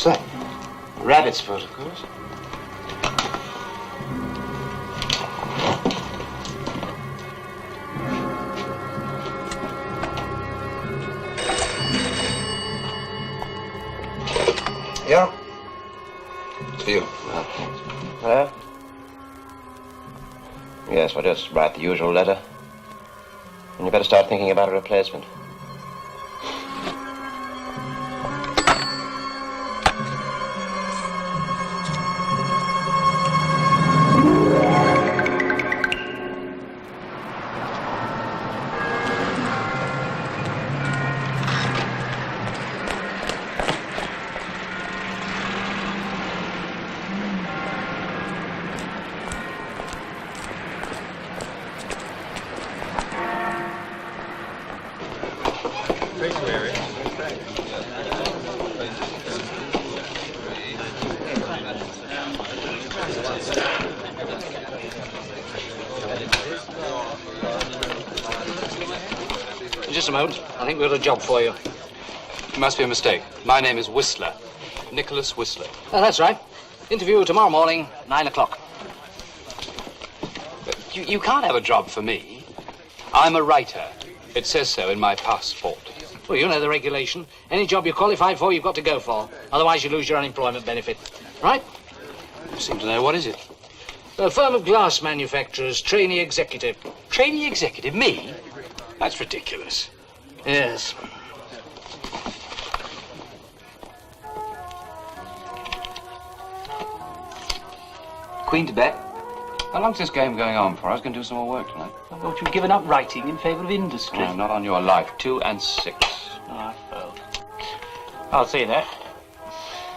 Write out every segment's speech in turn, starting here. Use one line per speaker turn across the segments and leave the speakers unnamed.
What's that? Rabbit's foot, of course. Yeah? It's for you. Well? Yes, well, just write the usual letter. And you better start thinking about a replacement.
Just a moment. I think we've got a job for you.
It must be a mistake. My name is Whistler. Nicholas Whistler.
Oh, that's right. Interview tomorrow morning, 9 o'clock.
But you can't have a job for me. I'm a writer. It says so in my passport.
Well, you know the regulation. Any job you're qualified for, you've got to go for. Otherwise, you lose your unemployment benefit. Right?
You seem to know. What is it?
A firm of glass manufacturers, trainee executive.
Trainee executive? Me? That's ridiculous.
Yes.
Queen to bet.
How long's this game going on for? I was going to do some more work tonight.
I thought you'd given up writing in favour of industry.
No, not on your life. 2 and 6.
Oh, I felt. I'll see that.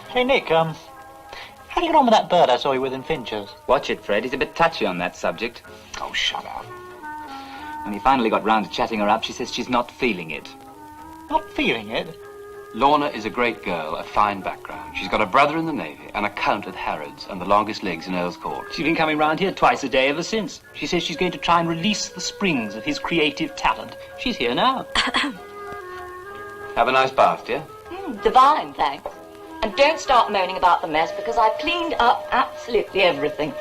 Hey, Nick, how do you get on with that bird I saw you with in Fincher's?
Watch it, Fred. He's a bit touchy on that subject.
Oh, shut up.
When he finally got round to chatting her up, she says she's not feeling it.
Not feeling it?
Lorna is a great girl, a fine background. She's got a brother in the Navy, an account at Harrods, and the longest legs in Earl's Court.
She's been coming round here twice a day ever since. She says she's going to try and release the springs of his creative talent. She's here now.
Have a nice bath, dear.
Divine, thanks. And don't start moaning about the mess, because I've cleaned up absolutely everything.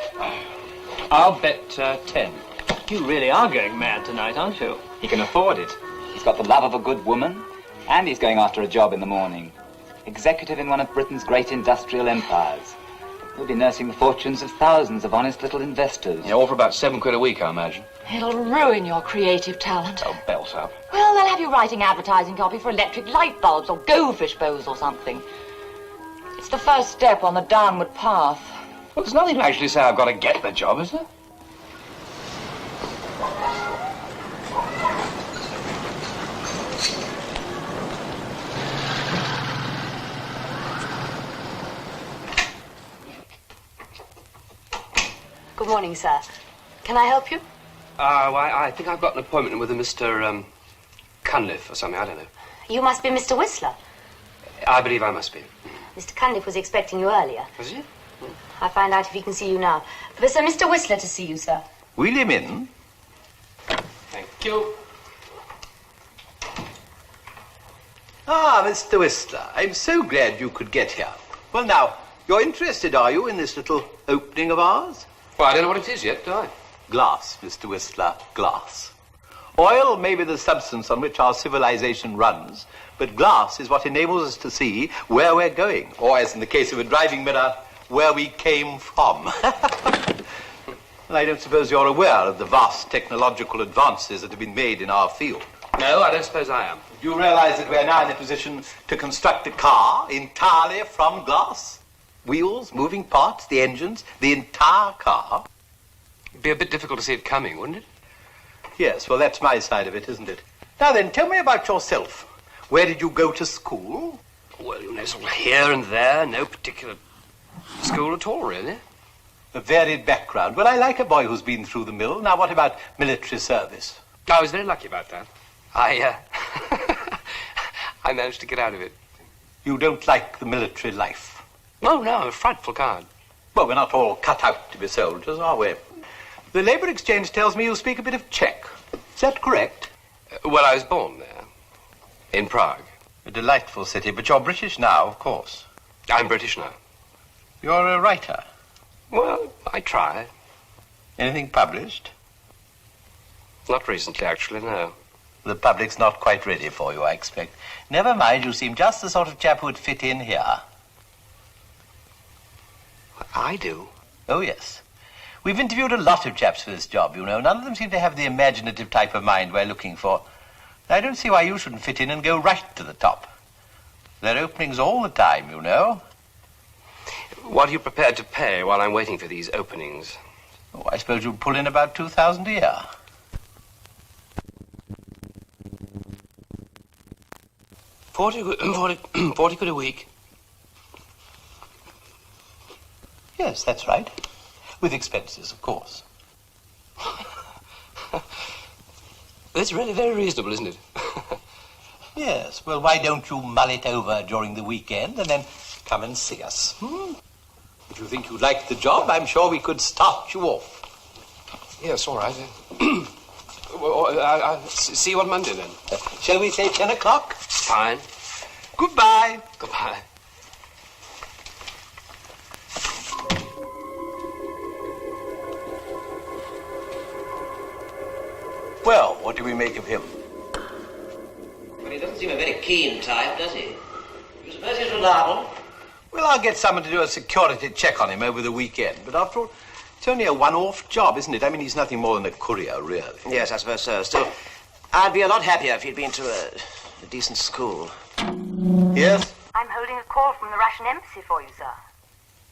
I'll bet 10.
You really are going mad tonight, aren't you?
He can afford it. He's got the love of a good woman, and he's going after a job in the morning. Executive in one of Britain's great industrial empires. He'll be nursing the fortunes of thousands of honest little investors.
Yeah, all for about £7 a week, I imagine.
It'll ruin your creative talent.
Oh, belt up.
Well, they'll have you writing advertising copy for electric light bulbs or goldfish bowls or something. It's the first step on the downward path.
Well, there's nothing to actually say I've got to get the job, is there?
Good morning, sir. Can I help you?
I think I've got an appointment with a Mr. Cunliffe or something, I don't know.
You must be Mr. Whistler.
I believe I must be.
Mr. Cunliffe was expecting you earlier.
Was he?
I'll find out if he can see you now. There's Mr. Whistler to see you, sir.
Wheel him in.
Thank you.
Ah, Mr. Whistler, I'm so glad you could get here. Well, now, you're interested, are you, in this little opening of ours?
Well, I don't know what it is yet, do I?
Glass, Mr. Whistler, glass. Oil may be the substance on which our civilization runs, but glass is what enables us to see where we're going, or, as in the case of a driving mirror, where we came from. Well, I don't suppose you're aware of the vast technological advances that have been made in our field.
No, I don't suppose I am.
Do you realize that we're now in a position to construct a car entirely from glass? Wheels, moving parts, the engines, the entire car.
It'd be a bit difficult to see it coming, wouldn't it?
Yes, well, that's my side of it, isn't it? Now then, tell me about yourself. Where did you go to school?
Well, you know, sort of here and there, no particular school at all, really.
A varied background. Well, I like a boy who's been through the mill. Now, what about military service?
I was very lucky about that. I managed to get out of it.
You don't like the military life?
Oh, no, I'm a frightful card.
Well, we're not all cut out to be soldiers, are we? The Labour Exchange tells me you speak a bit of Czech. Is that correct?
Well, I was born there, in Prague.
A delightful city, but you're British now, of course.
I'm British now.
You're a writer.
Well, I try.
Anything published?
Not recently, actually, no.
The public's not quite ready for you, I expect. Never mind, you seem just the sort of chap who'd fit in here.
I do?
Oh, yes. We've interviewed a lot of chaps for this job, you know. None of them seem to have the imaginative type of mind we're looking for. I don't see why you shouldn't fit in and go right to the top. There are openings all the time, you know.
What are you prepared to pay while I'm waiting for these openings?
Oh, I suppose you'd pull in about 2,000 a year.
Forty quid a week.
Yes, that's right. With expenses, of course.
That's really very reasonable, isn't it?
Yes, well, why don't you mull it over during the weekend and then come and see us? If you think you'd like the job, I'm sure we could start you off.
Yes, all right. I'll see you on Monday, then.
Shall we say 10 o'clock?
Fine.
Goodbye.
Goodbye.
Well, what do we make of him?
Well, he doesn't seem a very keen type, does he? You suppose he's reliable?
Well, I'll get someone to do a security check on him over the weekend. But after all, it's only a one-off job, isn't it? I mean, he's nothing more than a courier, really.
Yes, I suppose so. Still, I'd be a lot happier if he'd been to a decent school.
Yes?
I'm holding a call from the Russian embassy for you, sir.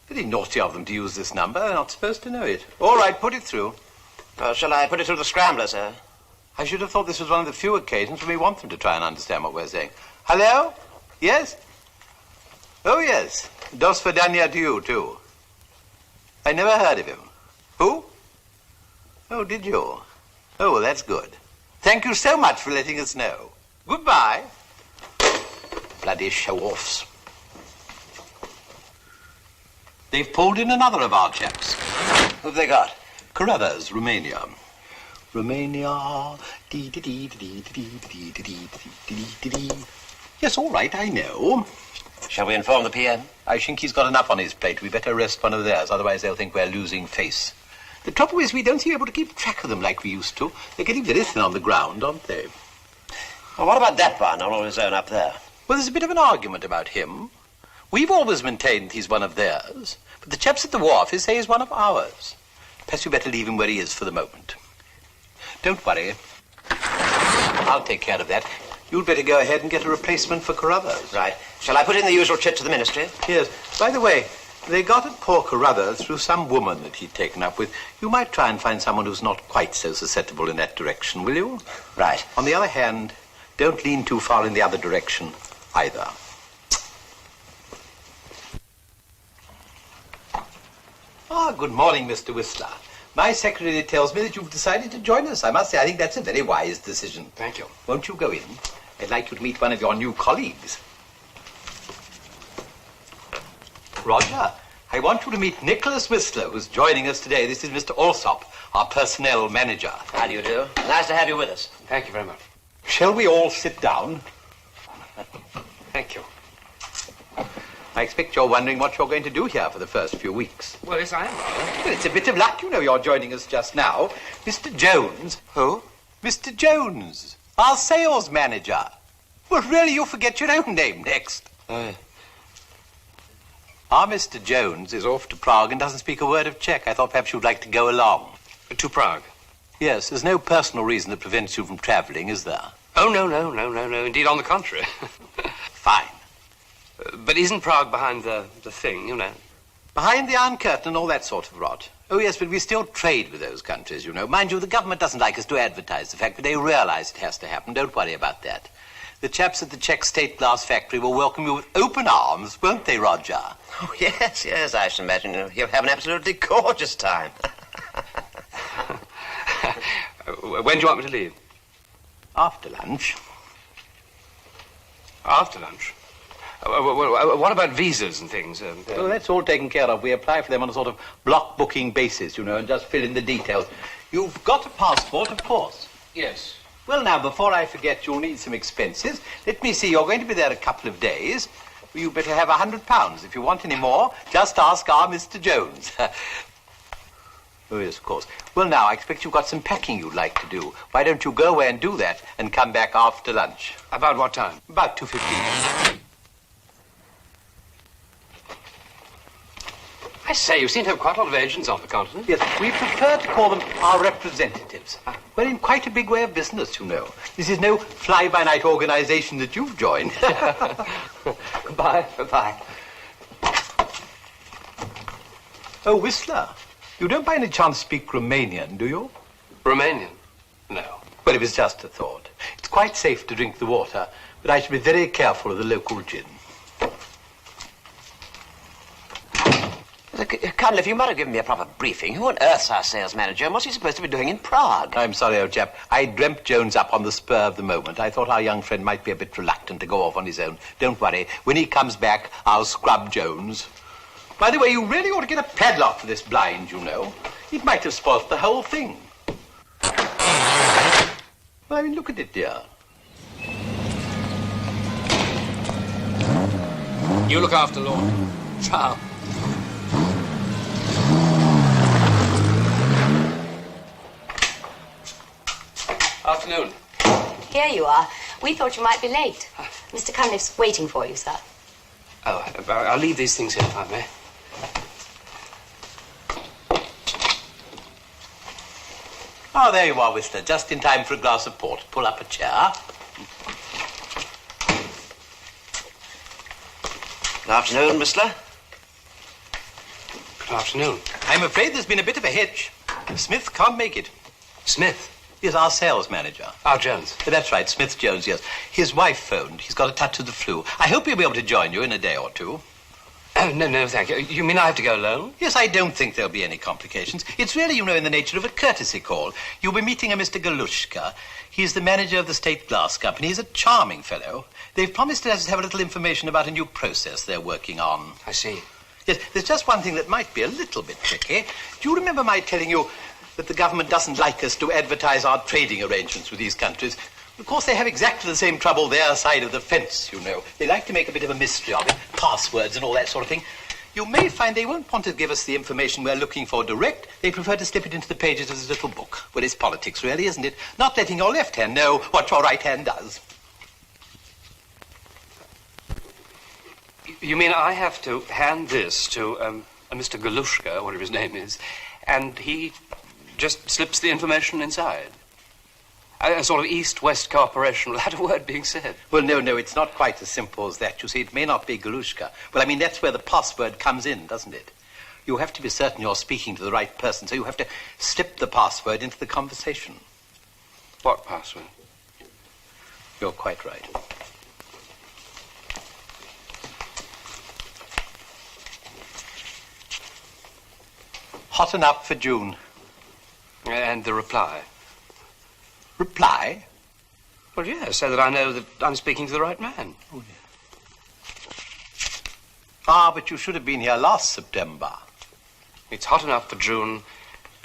Pretty naughty of them to use this number. They're not supposed to know it. All right, put it through.
Shall I put it through the scrambler, sir?
I should have thought this was one of the few occasions when we want them to try and understand what we're saying. Hello? Yes? Oh, yes. Do svidaniya to you, too. I never heard of him. Who? Oh, did you? Oh, well, that's good. Thank you so much for letting us know. Goodbye. Bloody show-offs. They've pulled in another of our chaps.
Who've they got?
Carruthers, Romania. Romania. Yes, all right, I know.
Shall we inform the PM?
I think he's got enough on his plate. We better arrest one of theirs, otherwise they'll think we're losing face. The trouble is we don't seem able to keep track of them like we used to. They're getting very thin on the ground, aren't they?
Well, what about that one all on his own up there?
Well, there's a bit of an argument about him. We've always maintained he's one of theirs, but the chaps at the War Office say he's one of ours. Perhaps you better leave him where he is for the moment. Don't worry. I'll take care of that. You'd better go ahead and get a replacement for Carruthers.
Right. Shall I put in the usual chit to the ministry?
Yes. By the way, they got at poor Carruthers through some woman that he'd taken up with. You might try and find someone who's not quite so susceptible in that direction, will you?
Right.
On the other hand, don't lean too far in the other direction either. Ah, good morning, Mr. Whistler. My secretary tells me that you've decided to join us. I must say, I think that's a very wise decision.
Thank you.
Won't you go in? I'd like you to meet one of your new colleagues. Roger, I want you to meet Nicholas Whistler, who's joining us today. This is Mr. Alsop, our personnel manager.
How do you do? Nice to have you with us.
Thank you very much.
Shall we all sit down?
Thank you.
I expect you're wondering what you're going to do here for the first few weeks.
Well, yes, I am.
Well, it's a bit of luck, you know, you're joining us just now. Mr. Jones.
Who?
Mr. Jones, our sales manager. Well, really, you'll forget your own name next. Our Mr. Jones is off to Prague and doesn't speak a word of Czech. I thought perhaps you'd like to go along.
To Prague?
Yes, there's no personal reason that prevents you from travelling, is there?
Oh, no. Indeed, on the contrary.
Fine.
But isn't Prague behind the thing, you know?
Behind the Iron Curtain and all that sort of rot. Oh, yes, but we still trade with those countries, you know. Mind you, the government doesn't like us to advertise the fact, but they realise it has to happen. Don't worry about that. The chaps at the Czech State Glass Factory will welcome you with open arms, won't they, Roger?
Oh, yes, I should imagine you'll have an absolutely gorgeous time.
When do you want me to leave?
After lunch.
After lunch? What about visas and things?
Well, that's all taken care of. We apply for them on a sort of block booking basis, you know, and just fill in the details. You've got a passport, of course.
Yes.
Well, now, before I forget, you'll need some expenses. Let me see, you're going to be there a couple of days. You better have £100. If you want any more, just ask our Mr. Jones. Oh, yes, of course. Well, now, I expect you've got some packing you'd like to do. Why don't you go away and do that and come back after lunch?
About what time?
About 2:15.
I say, you seem to have quite a lot of agents on the continent.
Yes, we prefer to call them our representatives. We're in quite a big way of business, you know. This is no fly-by-night organization that you've joined.
Goodbye. Goodbye.
Oh, Whistler, you don't by any chance speak Romanian, do you?
Romanian? No.
Well, it was just a thought. It's quite safe to drink the water, but I should be very careful of the local gin.
Colonel, if you might have given me a proper briefing, who on earth's our sales manager and what's he supposed to be doing in Prague?
I'm sorry, old chap. I dreamt Jones up on the spur of the moment. I thought our young friend might be a bit reluctant to go off on his own. Don't worry. When he comes back, I'll scrub Jones. By the way, you really ought to get a padlock for this blind, you know. It might have spoilt the whole thing. Well, I mean, look at it, dear.
You look after Lorna. Ciao.
Afternoon.
Here you are. We thought you might be late. Mr. Cunliffe's waiting for you, sir.
Oh, I'll leave these things here, if I may.
Oh, there you are, Whistler. Just in time for a glass of port. Pull up a chair.
Good afternoon, Whistler.
Good afternoon.
I'm afraid there's been a bit of a hitch. Smith can't make it.
Smith?
He's our sales manager.
Oh, Jones.
That's right, Smith Jones, yes. His wife phoned. He's got a touch of the flu. I hope he'll be able to join you in a day or two.
Oh, no, thank you. You mean I have to go alone?
Yes, I don't think there'll be any complications. It's really, you know, in the nature of a courtesy call. You'll be meeting a Mr. Galushka. He's the manager of the State Glass Company. He's a charming fellow. They've promised us to have a little information about a new process they're working on.
I see.
Yes, there's just one thing that might be a little bit tricky. Do you remember my telling you that the government doesn't like us to advertise our trading arrangements with these countries? Of course, they have exactly the same trouble their side of the fence, you know. They like to make a bit of a mystery of it, passwords and all that sort of thing. You may find they won't want to give us the information we're looking for direct. They prefer to slip it into the pages of this little book. Well, it's politics, really, isn't it? Not letting your left hand know what your right hand does.
You mean I have to hand this to a Mr. Galushka, whatever his name is, and he just slips the information inside? A sort of east-west cooperation without a word being said.
Well, no, it's not quite as simple as that. You see, it may not be Galushka. Well, I mean, that's where the password comes in, doesn't it? You have to be certain you're speaking to the right person, so you have to slip the password into the conversation.
What password?
You're quite right. Hot enough for June.
And the reply.
Reply?
Well, yes, so that I know that I'm speaking to the right man.
Oh, yes. Ah, but you should have been here last September.
It's hot enough for June.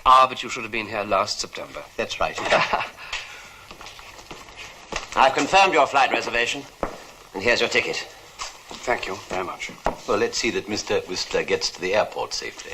Ah, but you should have been here last September.
That's right.
I've confirmed your flight reservation, and here's your ticket.
Thank you very much.
Well, let's see that Mr. Whistler gets to the airport safely.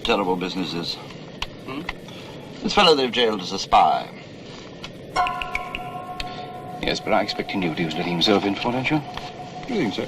Terrible business is. This fellow they've jailed as a spy.
Yes, but I expect he knew what he was letting himself in for, don't you?
You think so?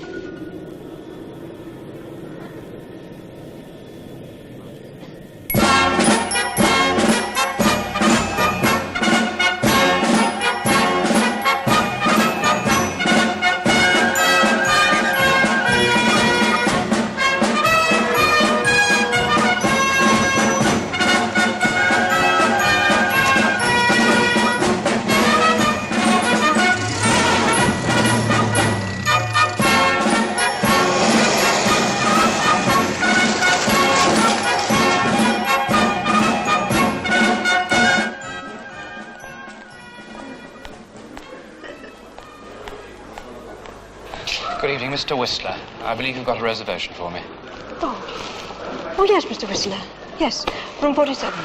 Good evening, Mr. Whistler. I believe you've got a reservation for me.
Oh, yes, Mr. Whistler. Yes, room 47.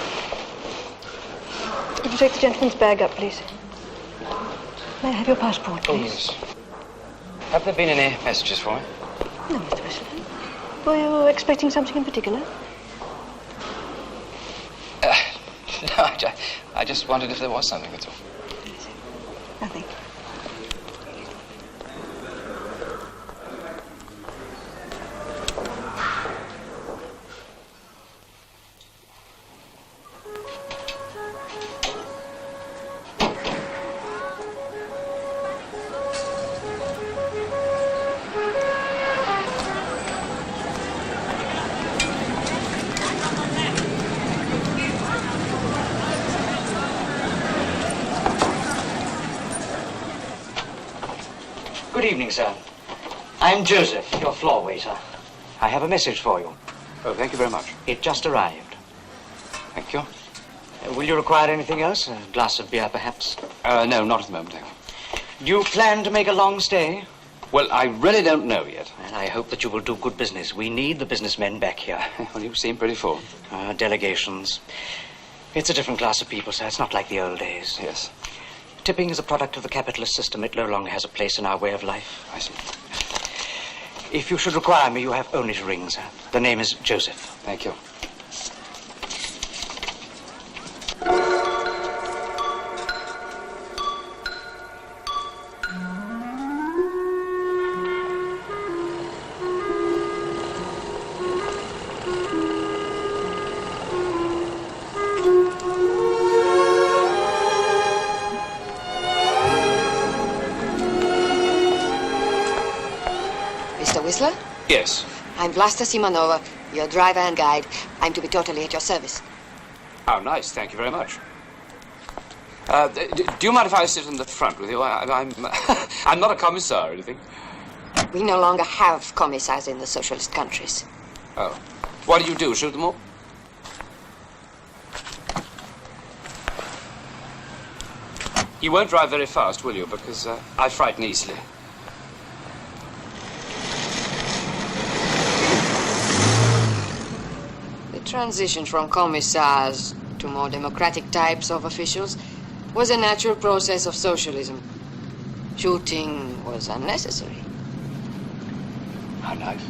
Could you take the gentleman's bag up, please? May I have your passport, please?
Oh, yes. Have there been any messages for me?
No, Mr. Whistler. Were you expecting something in particular?
No, I just wondered if there was something, that's all.
Nothing.
Good evening, sir. I'm Joseph, your floor waiter. I have a message for you.
Oh, thank you very much.
It just arrived.
Thank you.
Will you require anything else? A glass of beer, perhaps?
No, not at the moment, thank you.
Do you plan to make a long stay?
Well, I really don't know yet.
And I hope that you will do good business. We need the businessmen back here.
Well, you seem pretty full.
Delegations. It's a different class of people, sir. It's not like the old days.
Yes.
Tipping is a product of the capitalist system. It no longer has a place in our way of life.
I see.
If you should require me, you have only to ring, sir. The name is Joseph.
Thank you.
Mr. Whistler?
Yes.
I'm Vlasta Simonova, your driver and guide. I'm to be totally at your service.
Oh, nice. Thank you very much. Do you mind if I sit in the front with you? I'm not a commissar or anything.
We no longer have commissars in the socialist countries.
Oh. What do you do? Shoot them all? You won't drive very fast, will you? Because I frighten easily.
The transition from commissars to more democratic types of officials was a natural process of socialism. Shooting was unnecessary.
How nice.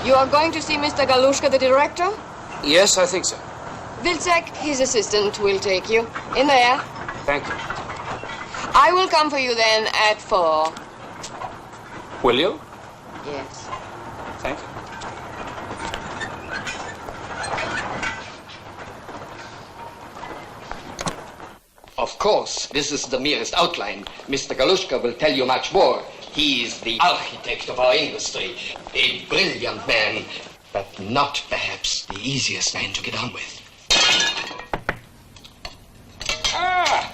You are going to see Mr. Galushka, the director?
Yes, I think so.
Vilcek, his assistant, will take you. In there.
Thank you.
I will come for you then at 4.
Will you?
Yes.
Thank you.
Of course, this is the merest outline. Mr. Galushka will tell you much more. He is the architect of our industry, a brilliant man, but not perhaps the easiest man to get on with.
Ah!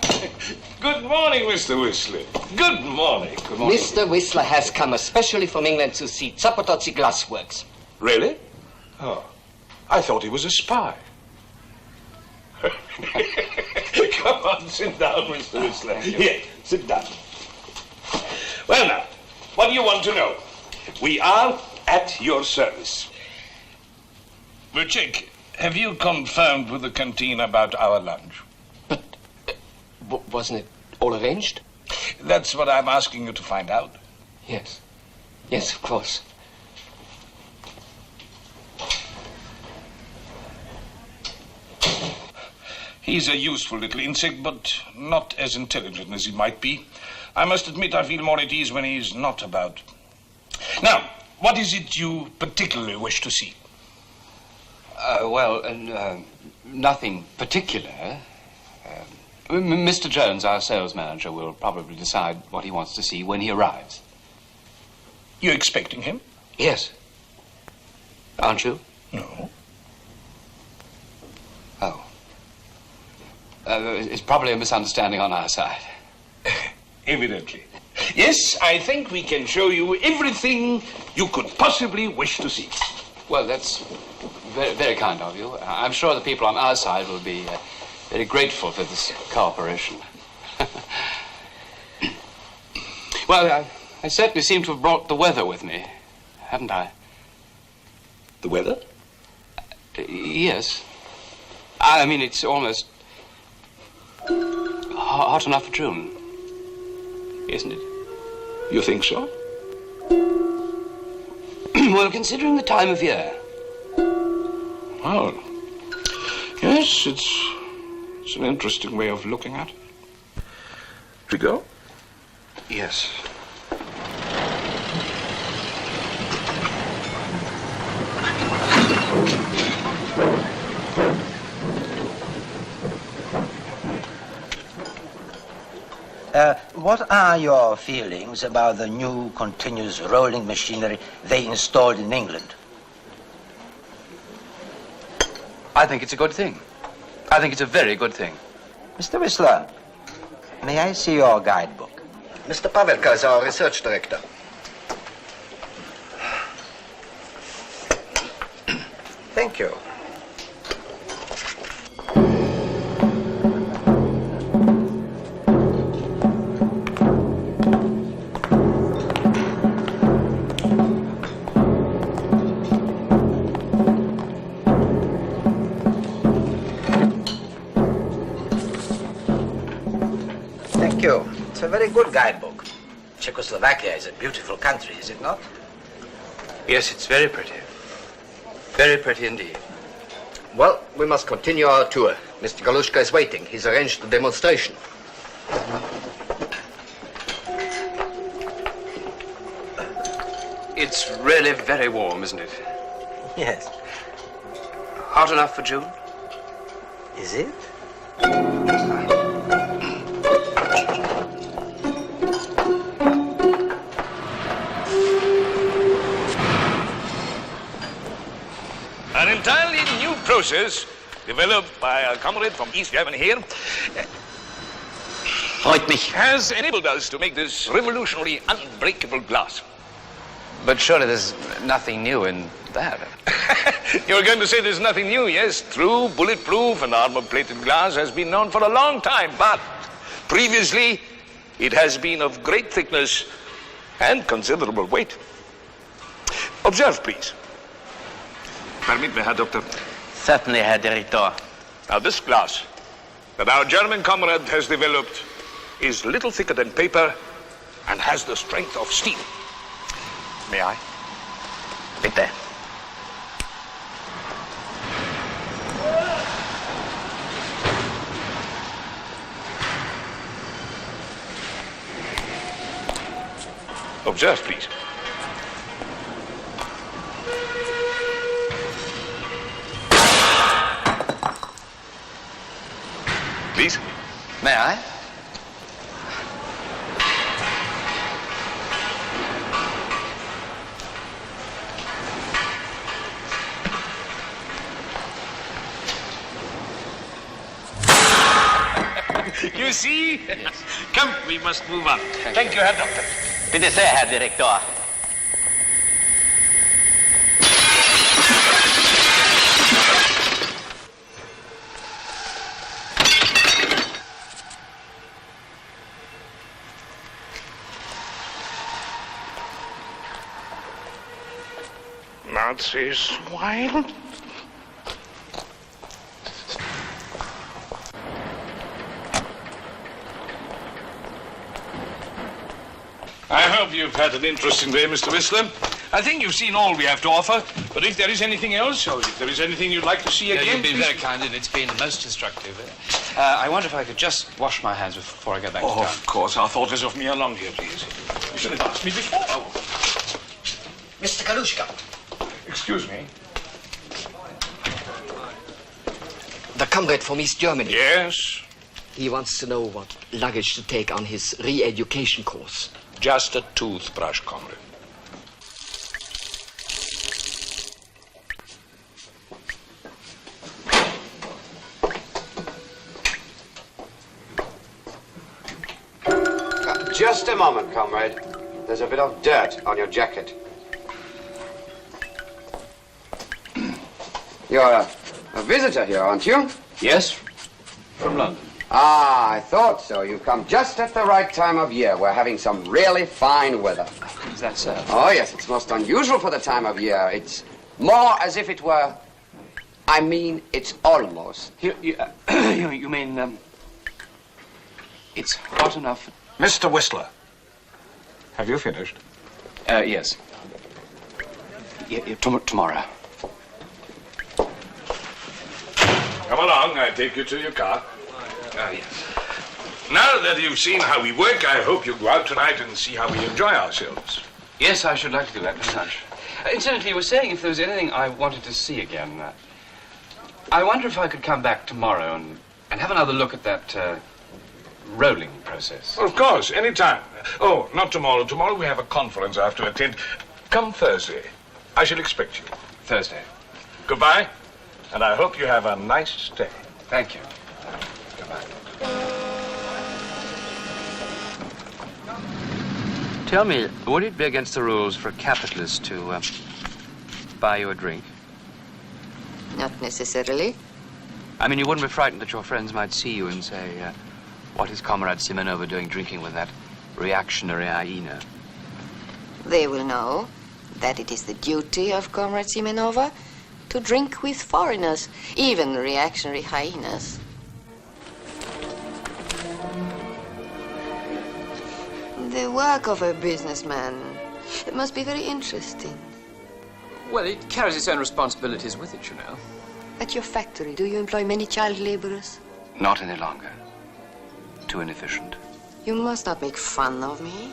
Good morning, Mr. Whistler. Good morning. Good morning.
Mr. Whistler has come especially from England to see Zapotozzi Glassworks.
Really? Oh, I thought he was a spy. Come on, sit down, Mr. Whistler. Here, sit down. Well, now, what do you want to know? We are at your service. Vucic, have you confirmed with the canteen about our lunch?
But wasn't it all arranged?
That's what I'm asking you to find out.
Yes. Yes, of course.
He's a useful little insect, but not as intelligent as he might be. I must admit I feel more at ease when he's not about. Now, what is it you particularly wish to see?
Nothing particular. Mr. Jones, our sales manager, will probably decide what he wants to see when he arrives.
You expecting him?
Yes. Aren't you?
No.
Oh. It's probably a misunderstanding on our side.
Evidently. Yes, I think we can show you everything you could possibly wish to see.
Well, that's very, very kind of you. I'm sure the people on our side will be very grateful for this cooperation. Well, I certainly seem to have brought the weather with me, haven't I?
The weather?
Yes. I mean, it's almost hot enough for June, isn't it?
You think so?
Well, considering the time of year.
Well, yes, it's an interesting way of looking at it. To go?
Yes.
What are your feelings about the new continuous rolling machinery they installed in England?
I think it's a good thing. I think it's a very good thing.
Mr. Whistler, may I see your guidebook?
Mr. Pavelka is our research director.
Thank you. It's a very good guidebook. Czechoslovakia is a beautiful country, is it not?
Yes, it's very pretty. Very pretty indeed.
Well, we must continue our tour. Mr. Galushka is waiting. He's arranged a demonstration.
It's really very warm, isn't it?
Yes.
Hot enough for June?
Is it?
An entirely new process developed by a comrade from East Germany here has enabled us to make this revolutionary unbreakable glass.
But surely there's nothing new in that.
You're going to say there's nothing new, yes? True, bulletproof and armor-plated glass has been known for a long time, but previously it has been of great thickness and considerable weight. Observe, please. Permit me, Herr Doctor.
Certainly, Herr Director.
Now, this glass that our German comrade has developed is little thicker than paper and has the strength of steel. May I?
Bitte.
Observe, please. Please.
May I?
You see? Yes. Come, we must move on. Thank you, Herr Doctor.
Bitte sehr, Herr Direktor.
Nazis, wild. I hope you've had an interesting day, Mr. Whistler. I think you've seen all we have to offer, but if there is anything else, or if there is anything you'd like to see again...
You've been very kind, and it's been most instructive. I wonder if I could just wash my hands before I go back to town.
Of course. Our thought is of me along here, please. You should have asked me before. Oh.
Mr. Galushka.
Excuse me.
The comrade from East Germany.
Yes?
He wants to know what luggage to take on his re-education course.
Just a toothbrush, comrade.
Just a moment, comrade. There's a bit of dirt on your jacket. You're a visitor here, aren't you?
Yes, from London.
Ah, I thought so. You've come just at the right time of year. We're having some really fine weather.
Is that so?
Oh, yes, it's most unusual for the time of year. It's more as if it were... I mean, it's almost.
You mean, it's hot enough...
Mr. Whistler, have you finished?
Yes. Tomorrow.
Come along, I'll take you to your car. Yes. Now that you've seen how we work, I hope you'll go out tonight and see how we enjoy ourselves.
Yes, I should like to do that very much. Incidentally, you were saying if there was anything I wanted to see again. I wonder if I could come back tomorrow and have another look at that rolling process.
Of course, any time. Oh, not tomorrow. Tomorrow we have a conference I have to attend. Come Thursday. I shall expect you.
Thursday.
Goodbye, and I hope you have a nice stay.
Thank you. Tell me, would it be against the rules for a capitalist to buy you a drink?
Not necessarily.
I mean, you wouldn't be frightened that your friends might see you and say, what is Comrade Simonova doing drinking with that reactionary hyena?
They will know that it is the duty of Comrade Simonova to drink with foreigners, even reactionary hyenas. The work of a businessman, it must be very interesting.
Well, it carries its own responsibilities with it, you know.
At your factory, do you employ many child laborers?
Not any longer. Too inefficient.
You must not make fun of me.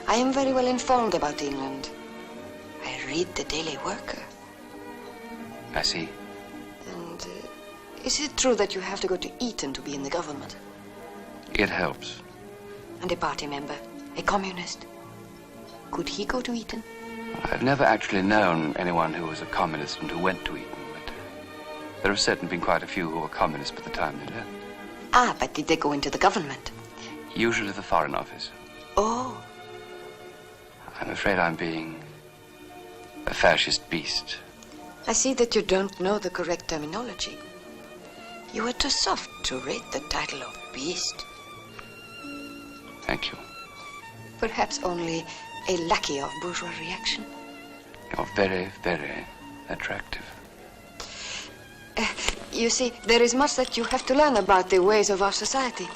I am very well informed about England. I read the Daily Worker.
I see.
And is it true that you have to go to Eton to be in the government?
It helps.
And a party member, a communist. Could he go to Eton?
I've never actually known anyone who was a communist and who went to Eton, but there have certainly been quite a few who were communists by the time they left.
Ah, but did they go into the government?
Usually the Foreign Office.
Oh.
I'm afraid I'm being a fascist beast.
I see that you don't know the correct terminology. You are too soft to rate the title of beast.
Thank you.
Perhaps only a lackey of bourgeois reaction.
You're very, very attractive.
You see, there is much that you have to learn about the ways of our society.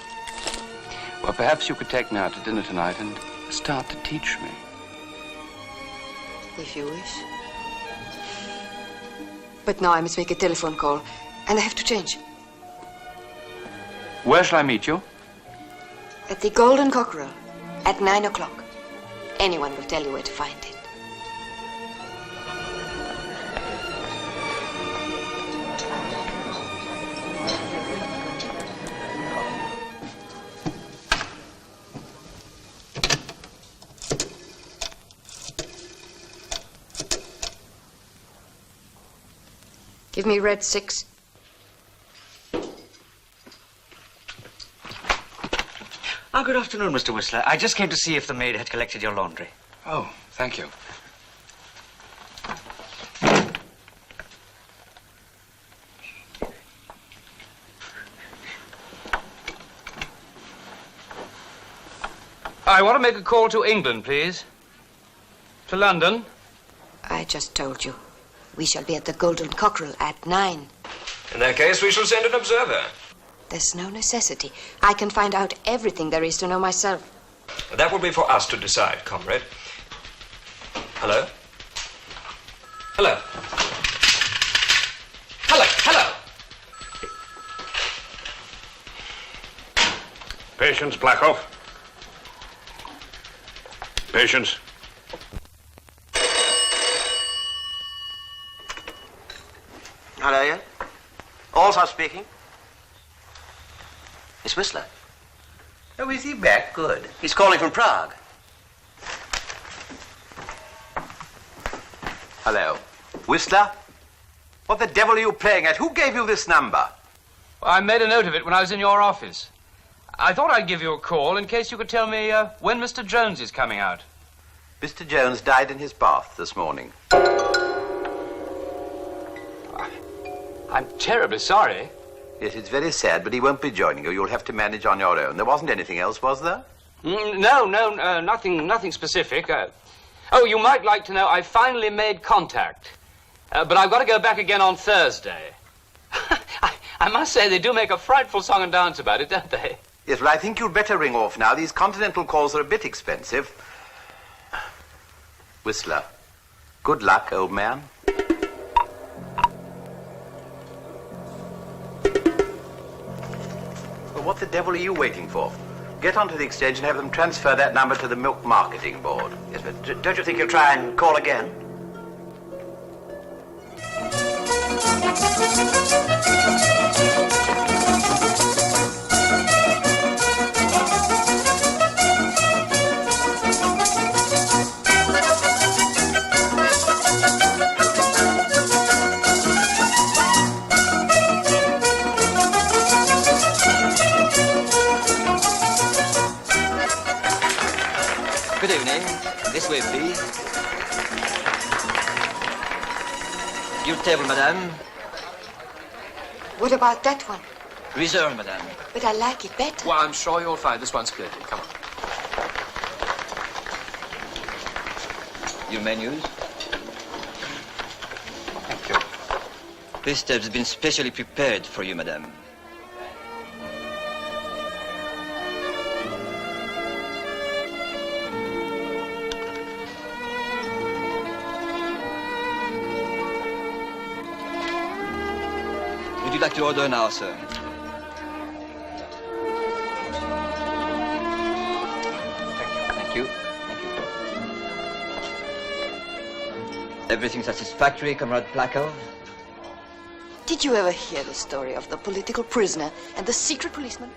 Well, perhaps you could take me out to dinner tonight and start to teach me.
If you wish. But now I must make a telephone call, and I have to change.
Where shall I meet you?
At the Golden Cockerel, at 9 o'clock. anyone will tell you where to find it. Give me red 6.
Oh, good afternoon, Mr. Whistler. I just came to see if the maid had collected your laundry.
Oh, thank you.
I want to make a call to England, please. To London.
I just told you. We shall be at the Golden Cockerel at 9.
In that case, we shall send an observer.
There's no necessity. I can find out everything there is to know myself.
That will be for us to decide, comrade. Hello? Hello? Hello? Hello?
Patience, Blackoff. Patience.
Hello, yeah? Also speaking. Miss Whistler. Oh, is he back? Good. He's calling from Prague. Hello. Whistler? What the devil are you playing at? Who gave you this number?
I made a note of it when I was in your office. I thought I'd give you a call in case you could tell me when Mr. Jones is coming out.
Mr. Jones died in his bath this morning.
I'm terribly sorry.
Yes, it's very sad, but he won't be joining you. You'll have to manage on your own. There wasn't anything else, was there?
No, nothing specific. Oh, you might like to know I finally made contact. But I've got to go back again on Thursday. I must say they do make a frightful song and dance about it, don't they?
Yes, well, I think you'd better ring off now. These continental calls are a bit expensive. Whistler, good luck, old man. Well, what the devil are you waiting for? Get onto the exchange and have them transfer that number to the Milk Marketing Board.
Yes, but don't you think you'll try and call again?
Good evening. This way, please. Your table, madame.
What about that one?
Reserve, madame.
But I like it better.
Well, I'm sure you'll find this one's good. Come on.
Your menus.
Thank you.
This table has been specially prepared for you, madame. Would you like to order now, sir? Thank you. Thank you. Everything satisfactory, Comrade Plakov?
Did you ever hear the story of the political prisoner and the secret policeman?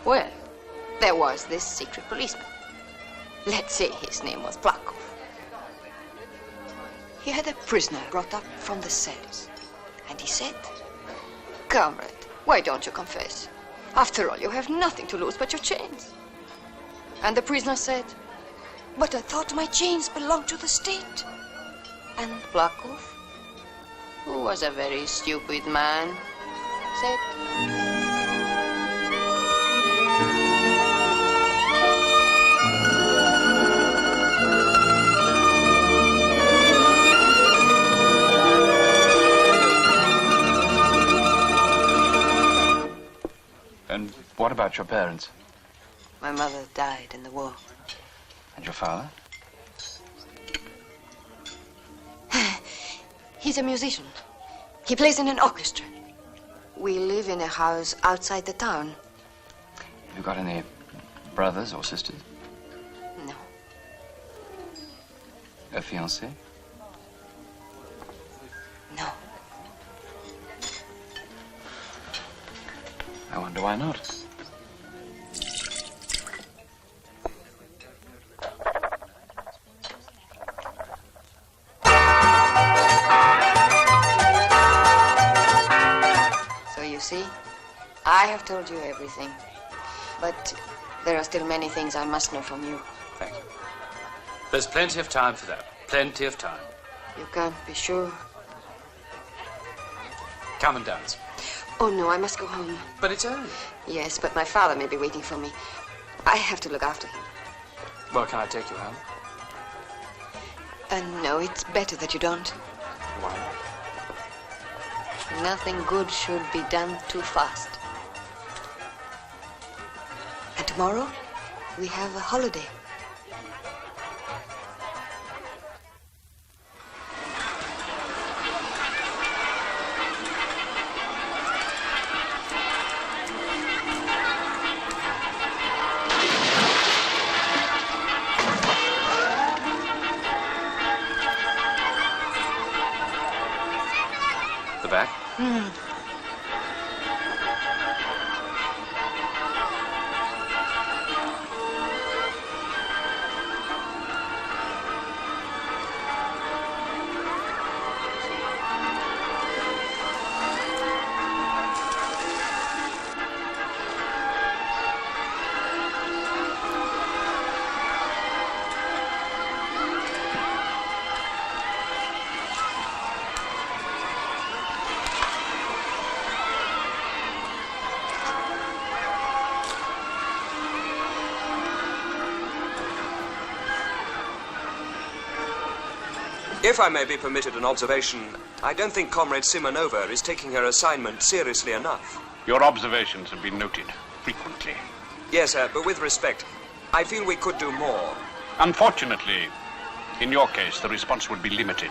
Well, there was this secret policeman. Let's say his name was Plakov. He had a prisoner brought up from the cells. And he said, "Comrade, why don't you confess? After all, you have nothing to lose but your chains." And the prisoner said, "But I thought my chains belonged to the state." And Plakov, who was a very stupid man, said,
And what about your parents?
"My mother died in the war."
And your father?
He's a musician. He plays in an orchestra. We live in a house outside the town.
Have you got any brothers or sisters? A fiancé?
No.
I wonder why not.
So you see, I have told you everything. But there are still many things I must know from you.
Thank you. There's plenty of time for that. Plenty of time.
You can't be sure.
Come and dance.
Oh, no, I must go home.
But it's early.
Yes, but my father may be waiting for me. I have to look after him.
Well, can I take you home?
No, it's better that you don't.
Why?
Nothing good should be done too fast. And tomorrow, we have a holiday.
The back?
If I may be permitted an observation, I don't think Comrade Simonova is taking her assignment seriously enough.
Your observations have been noted frequently.
Yes, sir, but with respect, I feel we could do more.
Unfortunately, in your case, the response would be limited.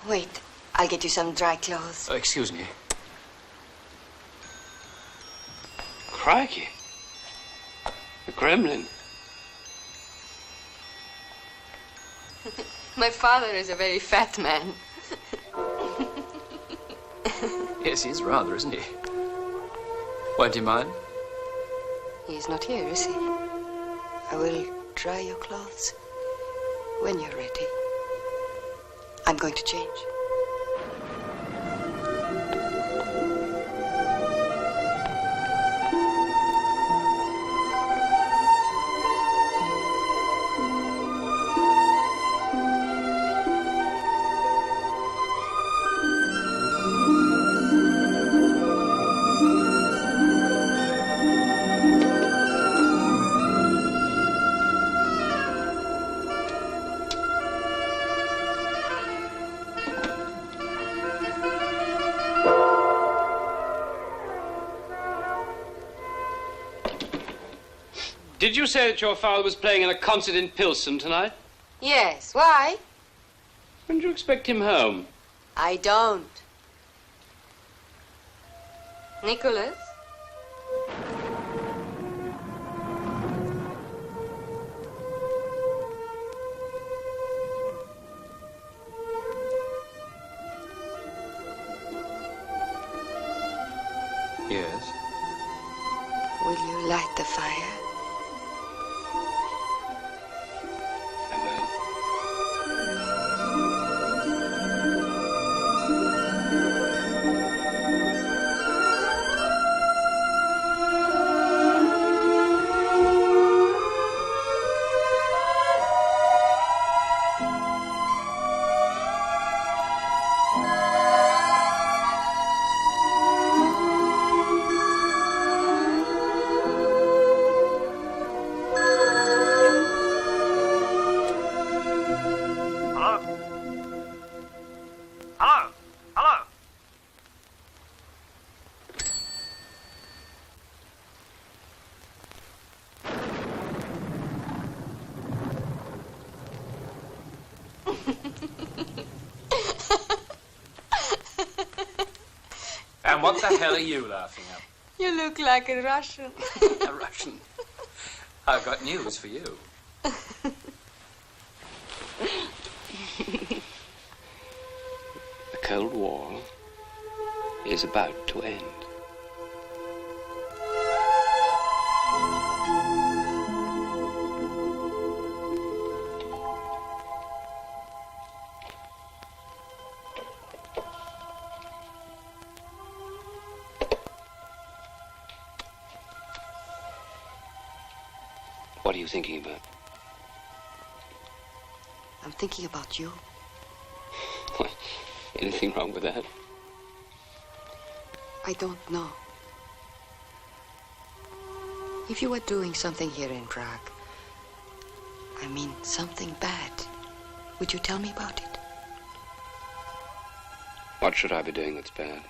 Wait, I'll get you some dry clothes.
Excuse me. Crikey. The Kremlin.
My father is a very fat man.
Yes, he is rather, isn't he? Won't you mind?
He's not here, is he? I will dry your clothes when you're ready. I'm going to change.
Did you say that your father was playing in a concert in Pilsen tonight?
Yes, why?
When do you expect him home?
I don't. Nicholas?
Yes.
Will you light the fire?
the hell are you laughing at?
You look like a Russian.
A Russian? I've got news for you.
The Cold War is about to end. What are you thinking about?
I'm thinking about you.
Anything wrong with that?
I don't know. If you were doing something here in Prague, I mean something bad, would you tell me about it?
What should I be doing that's bad?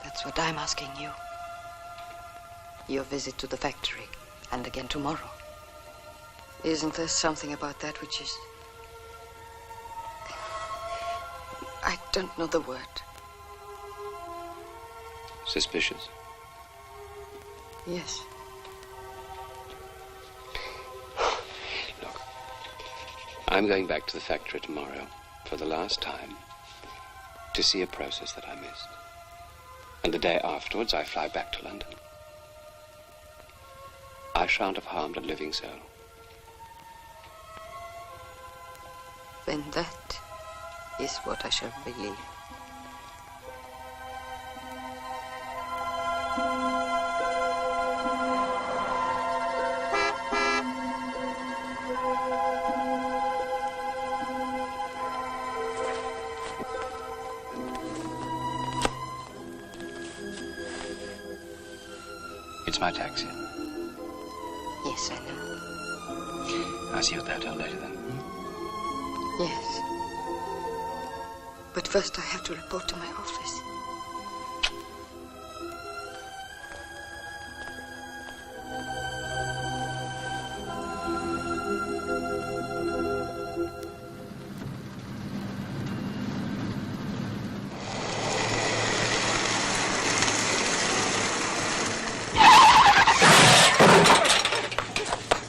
That's what I'm asking you. Your visit to the factory, and again tomorrow. Isn't there something about that which is... I don't know the word.
Suspicious?
Yes.
Look, I'm going back to the factory tomorrow for the last time to see a process that I missed. And the day afterwards, I fly back to London. I shan't have harmed a living soul.
Then that is what I shall believe.
It's my taxi.
Yes, I know.
I'll see you at the hotel later then.
Yes. But first I have to report to my office.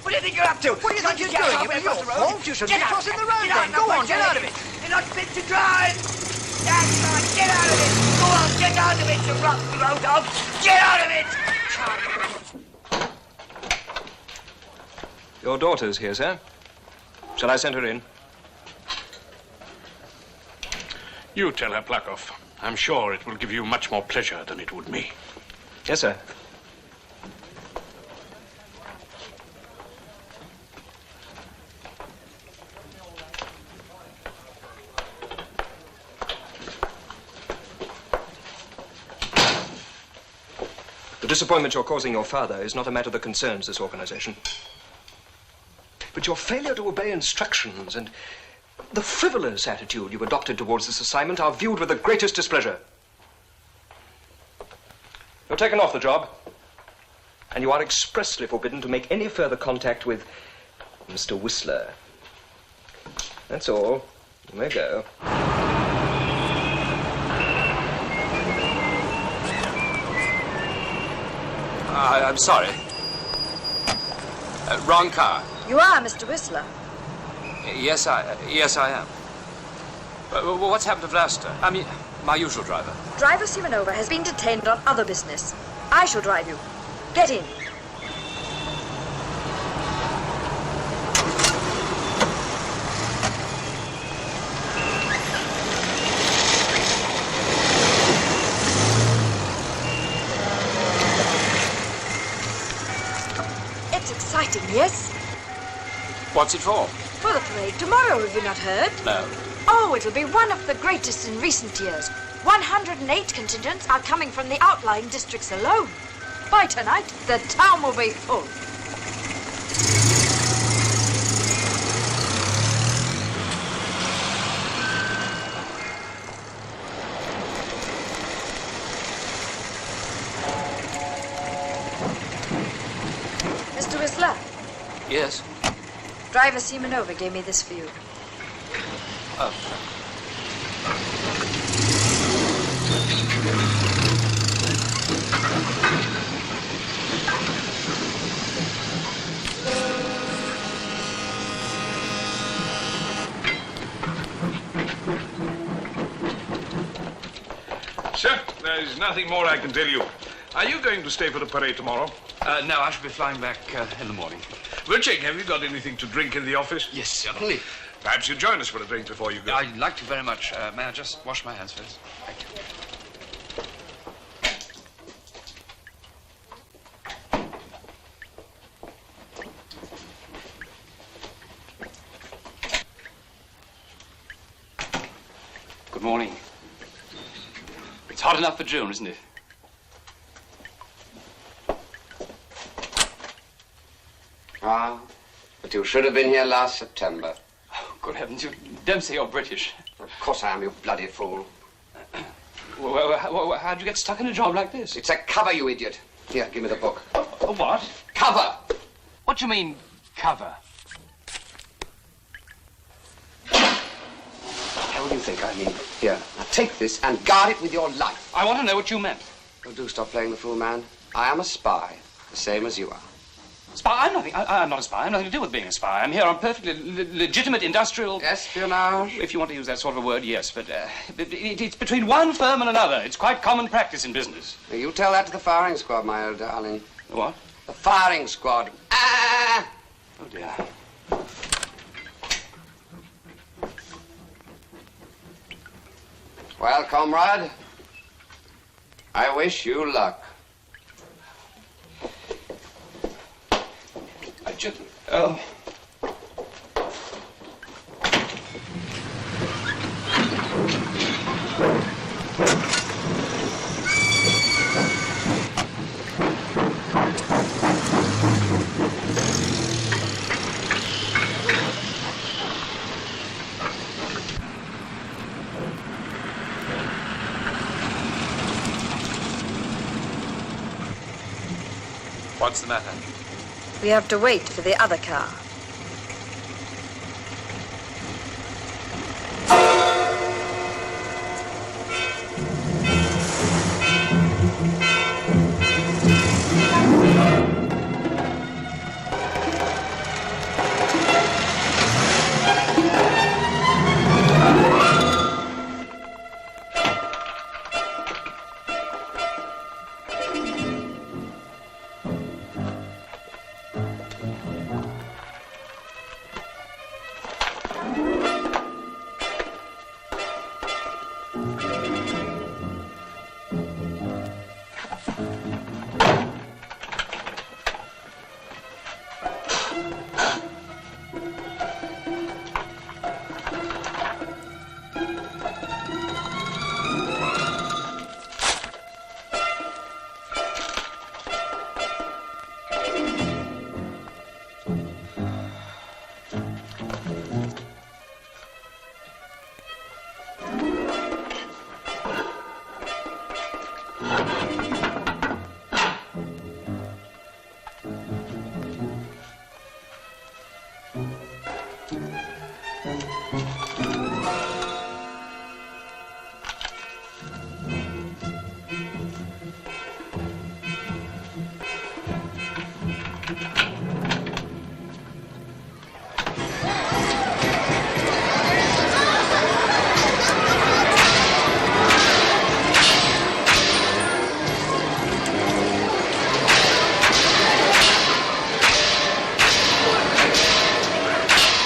What do you think you're up to? What do you think you're doing? You're fault. You should be crossing the road then. Go on, get out of it.
You're not fit to drive! That's right, get out of it! Go on, get out of it, you rotten road dog! Get out of it!
Your daughter's here, sir. Shall I send her in?
You tell her, Plakov. I'm sure it will give you much more pleasure than it would me.
Yes, sir. The disappointment you're causing your father is not a matter that concerns this organization. But your failure to obey instructions and the frivolous attitude you've adopted towards this assignment are viewed with the greatest displeasure. You're taken off the job, and you are expressly forbidden to make any further contact with Mr. Whistler. That's all. You may go.
I'm sorry. Wrong car.
You are Mr. Whistler.
Yes, I am. What's happened to Vlasta? I mean, my usual driver.
Driver Simonova has been detained on other business. I shall drive you. Get in. It's exciting, yes?
What's it for?
For the parade tomorrow, have you not heard?
No.
Oh, it'll be one of the greatest in recent years. 108 contingents are coming from the outlying districts alone. By tonight, the town will be full. Mr. Whistler,
Yes.
Driver Simonova gave me this for you.
Oh.
there's nothing more I can tell you. Are you going to stay for the parade tomorrow?
No, I shall be flying back in the morning.
Wilczek, have you got anything to drink in the office?
Yes, certainly.
Perhaps you'd join us for a drink before you go.
I'd like to very much. May I just wash my hands first? Thank you. Good morning. It's hot enough for June, isn't it?
Ah, but you should have been here last September.
Oh, good heavens, you don't say you're British.
Of course I am, you bloody fool.
Well, how'd you get stuck in a job like this?
It's a cover, you idiot. Here, give me the book.
A what?
Cover!
What do you mean, cover?
What do you think I mean? Here, now take this and guard it with your life.
I want to know what you meant.
Oh, do stop playing the fool, man. I am a spy, the same as you are.
Spy? I'm not a spy. I'm nothing to do with being a spy. I'm here on perfectly legitimate industrial...
Espionage?
If you want to use that sort of a word, yes. But it's between one firm and another. It's quite common practice in business.
Now, you tell that to the firing squad, my old darling.
What?
The firing squad. Ah!
Oh, dear.
Well, comrade, I wish you luck.
Oh.
What's the matter?
We have to wait for the other car.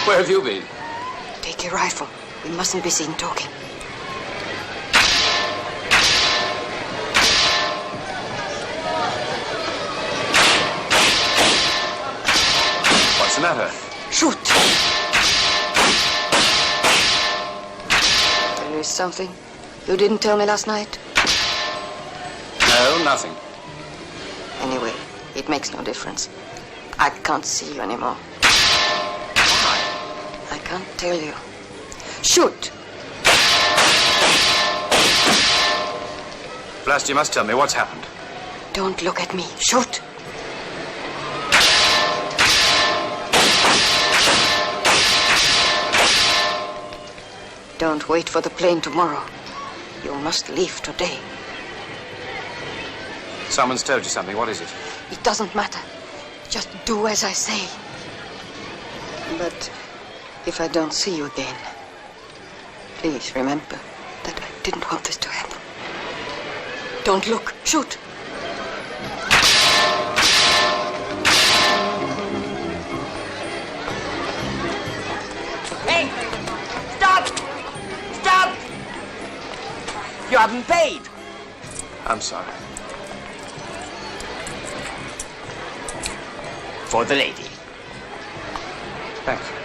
Where have you been?
Take your rifle. We mustn't be seen talking.
What's the matter?
Shoot! Tell you something you didn't tell me last night?
No, nothing.
Anyway, it makes no difference. I can't see you anymore. I can't tell you. Shoot!
Blast, you must tell me what's happened.
Don't look at me. Shoot! Don't wait for the plane tomorrow. You must leave today.
Someone's told you something. What is it?
It doesn't matter. Just do as I say. But if I don't see you again, please remember that I didn't want this to happen. Don't look. Shoot.
Hey! Stop! Stop! You haven't paid.
I'm sorry.
For the lady.
Thank you.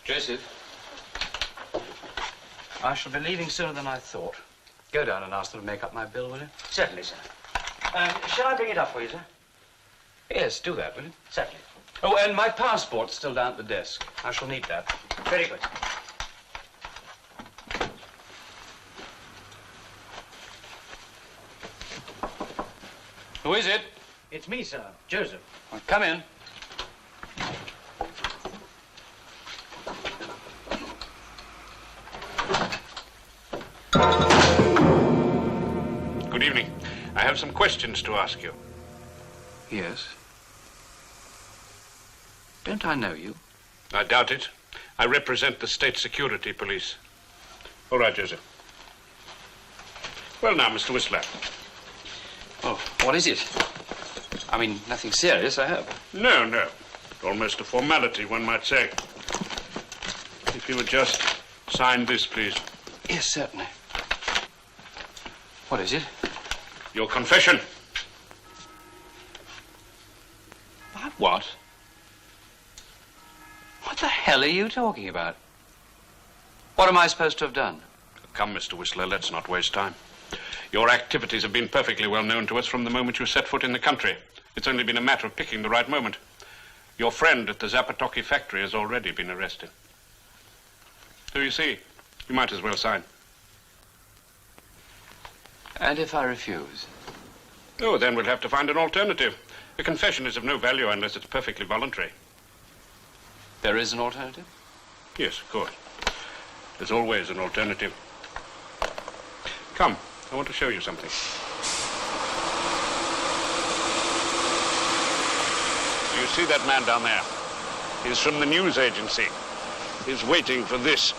Joseph, I shall be leaving sooner than I thought. Go down and ask them to make up my bill, will you?
Certainly, sir. Shall I bring it up for you, sir?
Yes, do that, will you?
Certainly.
Oh, and my passport's still down at the desk. I shall need that.
Very good.
Who is it?
It's me, sir. Joseph.
Well, come in.
Good evening. I have some questions to ask you.
Yes. Don't I know you?
I doubt it. I represent the State Security Police. All right, Joseph. Well, now, Mr. Whistler.
Oh, what is it? I mean, nothing serious, I hope.
No, no. Almost a formality, one might say. If you would just sign this, please.
Yes, certainly. What is it?
Your confession.
What? What the hell are you talking about? What am I supposed to have done?
Come, Mr. Whistler, let's not waste time. Your activities have been perfectly well known to us from the moment you set foot in the country. It's only been a matter of picking the right moment. Your friend at the Zapatoki factory has already been arrested. So you see, you might as well sign.
And if I refuse?
Oh, then we'll have to find an alternative. A confession is of no value unless it's perfectly voluntary.
There is an alternative?
Yes, of course. There's always an alternative. Come, I want to show you something. Do you see that man down there? He's from the news agency. He's waiting for this.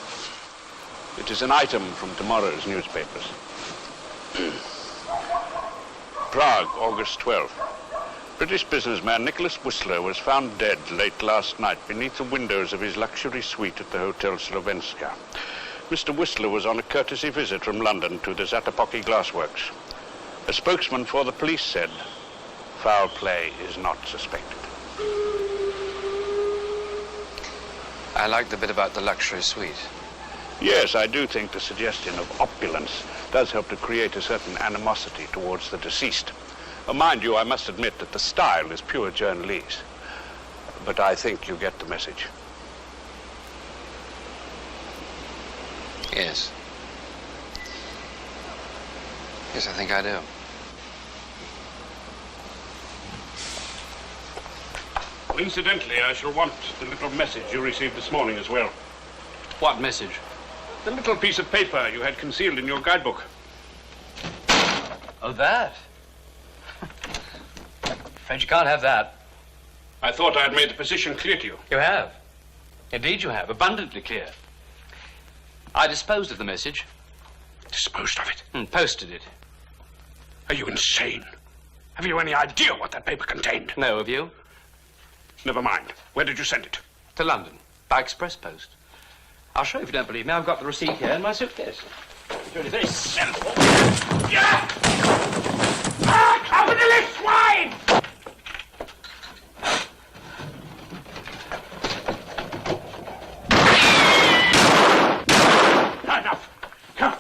It is an item from tomorrow's newspapers. Prague, August 12th. British businessman Nicholas Whistler was found dead late last night beneath the windows of his luxury suite at the Hotel Slovenska. Mr. Whistler was on a courtesy visit from London to the Zatopoki glassworks. A spokesman for the police said, foul play is not suspected.
I like the bit about the luxury suite.
Yes, I do think the suggestion of opulence does help to create a certain animosity towards the deceased. Mind you, I must admit that the style is pure journalese. But I think you get the message.
Yes. Yes, I think I do.
Incidentally, I shall want the little message you received this morning as well.
What message?
The little piece of paper you had concealed in your guidebook.
Oh, that? Afraid you can't have that.
I thought I had made the position clear to you.
You have. Indeed you have. Abundantly clear. I disposed of the message.
Disposed of it?
And posted it.
Are you insane? Have you any idea what that paper contained?
No, have you?
Never mind. Where did you send it?
To London, by express post. I'll show you if you don't believe me. I've got the receipt here in my suitcase. It's really very simple.
Yeah! Ah, open the lift, swine!
Enough. Come.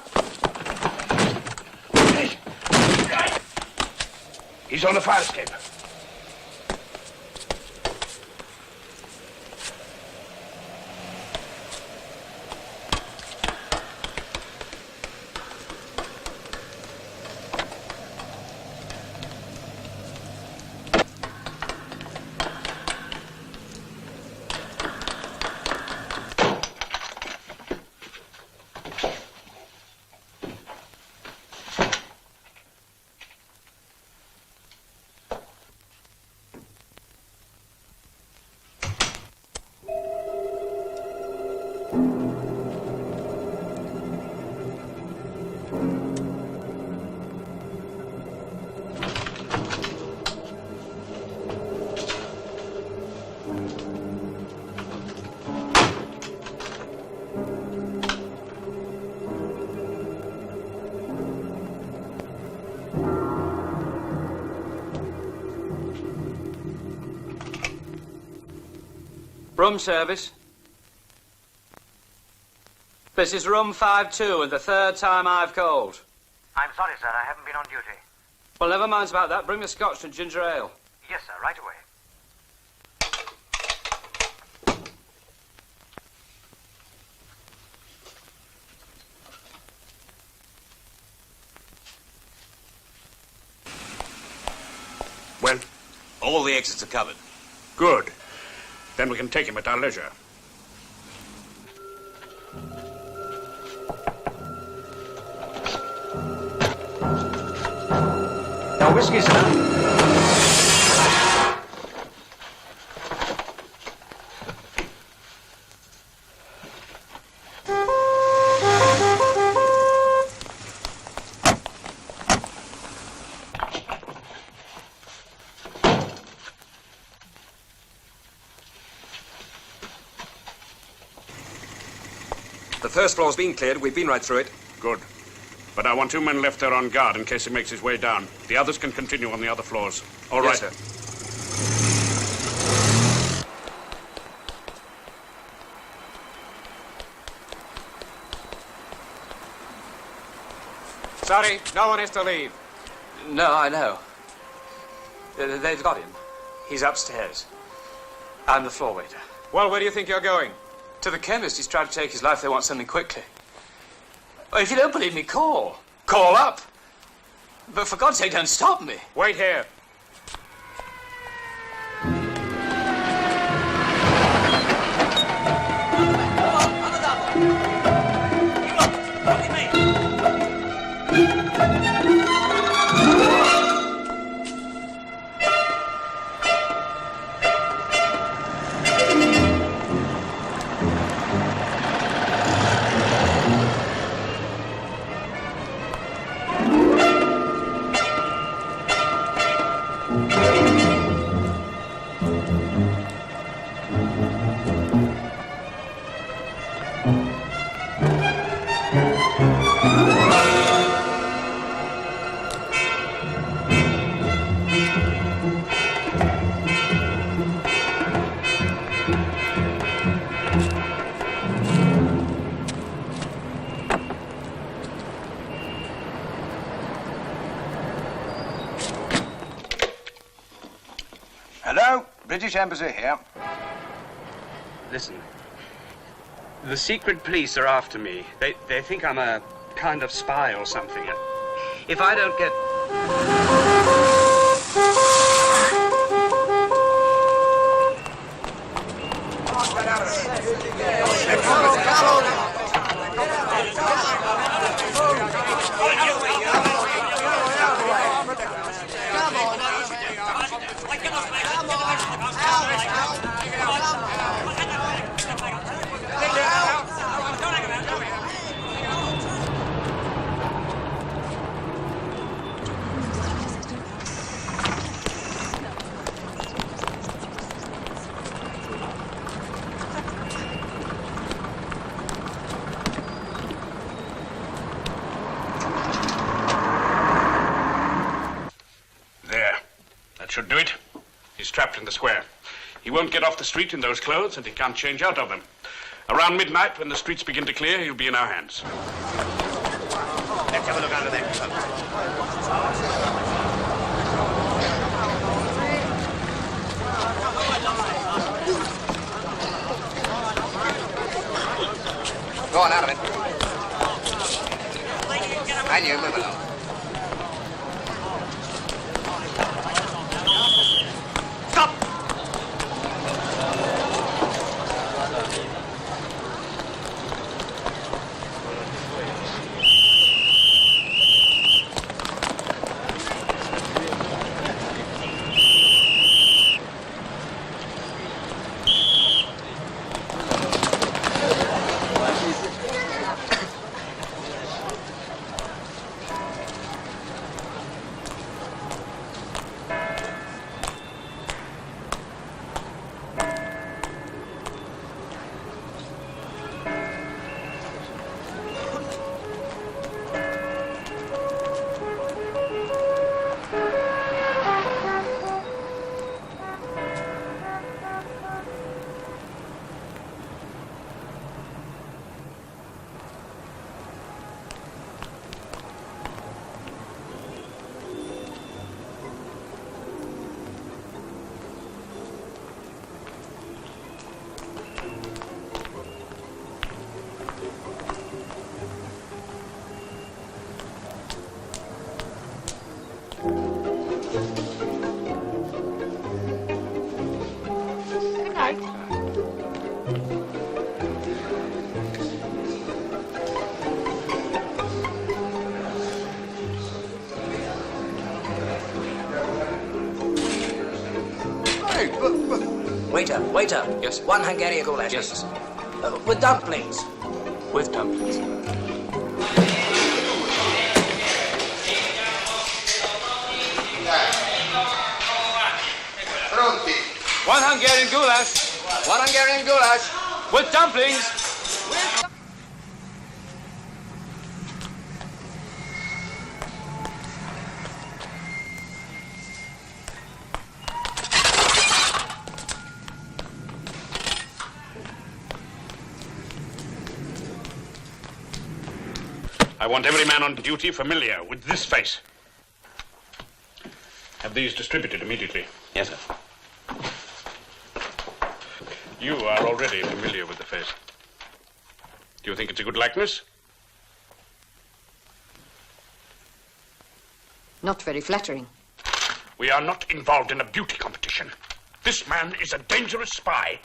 He's on the fire escape.
Room service. This is room 5-2 and the third time I've called.
I'm sorry, sir. I haven't been on duty.
Well, never mind about that. Bring me scotch and ginger ale.
Yes, sir. Right away.
Well?
All the exits are covered.
Good. Then we can take him at our leisure.
No whiskey, sir.
The first floor's been cleared. We've been right through it.
Good. But I want 2 men left there on guard in case he makes his way down. The others can continue on the other floors. All right,
sir.
Sorry, no one is to leave. No, I know. They've got him. He's upstairs. I'm the floor waiter. Well, where do you think you're going? To the chemist. He's tried to take his life. They want something quickly. Well, if you don't believe me, call. Call up. But for God's sake, don't stop me. Wait here.
Hello? British Embassy here.
Listen. The secret police are after me. They think I'm a kind of spy or something. If I don't get...
Should do it. He's trapped in the square. He won't get off the street in those clothes, and he can't change out of them. Around midnight, when the streets begin to clear, he'll be in our hands.
Let's have a look under that coat.
Go on, out of it. And you, move along.
Waiter, waiter.
Yes.
1 Hungarian goulash.
Yes.
With dumplings.
With dumplings.
Pronti.
1 Hungarian goulash.
1 Hungarian goulash.
With dumplings.
I want every man on duty familiar with this face. Have these distributed immediately.
Yes, sir.
You are already familiar with the face. Do you think it's a good likeness?
Not very flattering.
We are not involved in a beauty competition. This man is a dangerous spy.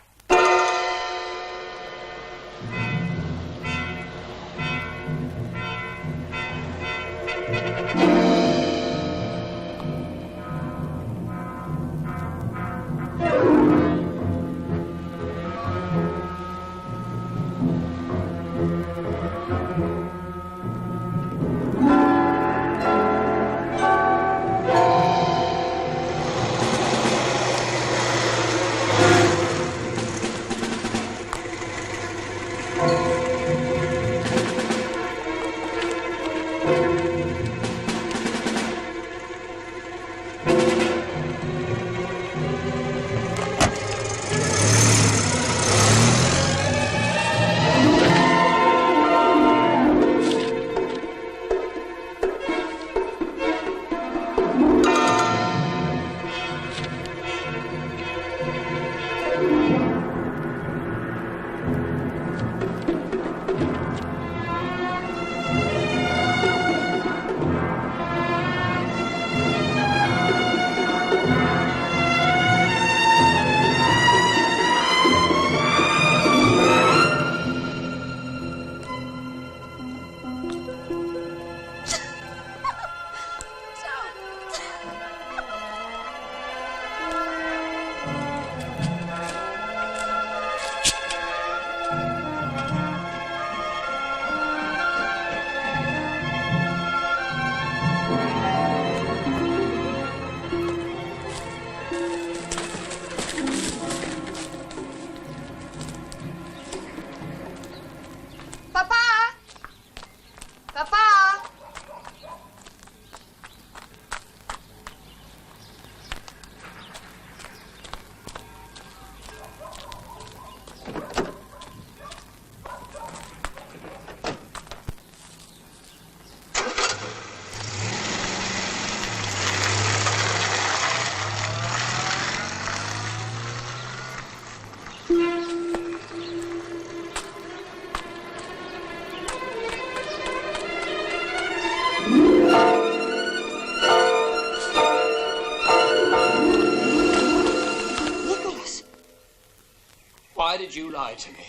Why did you lie to me?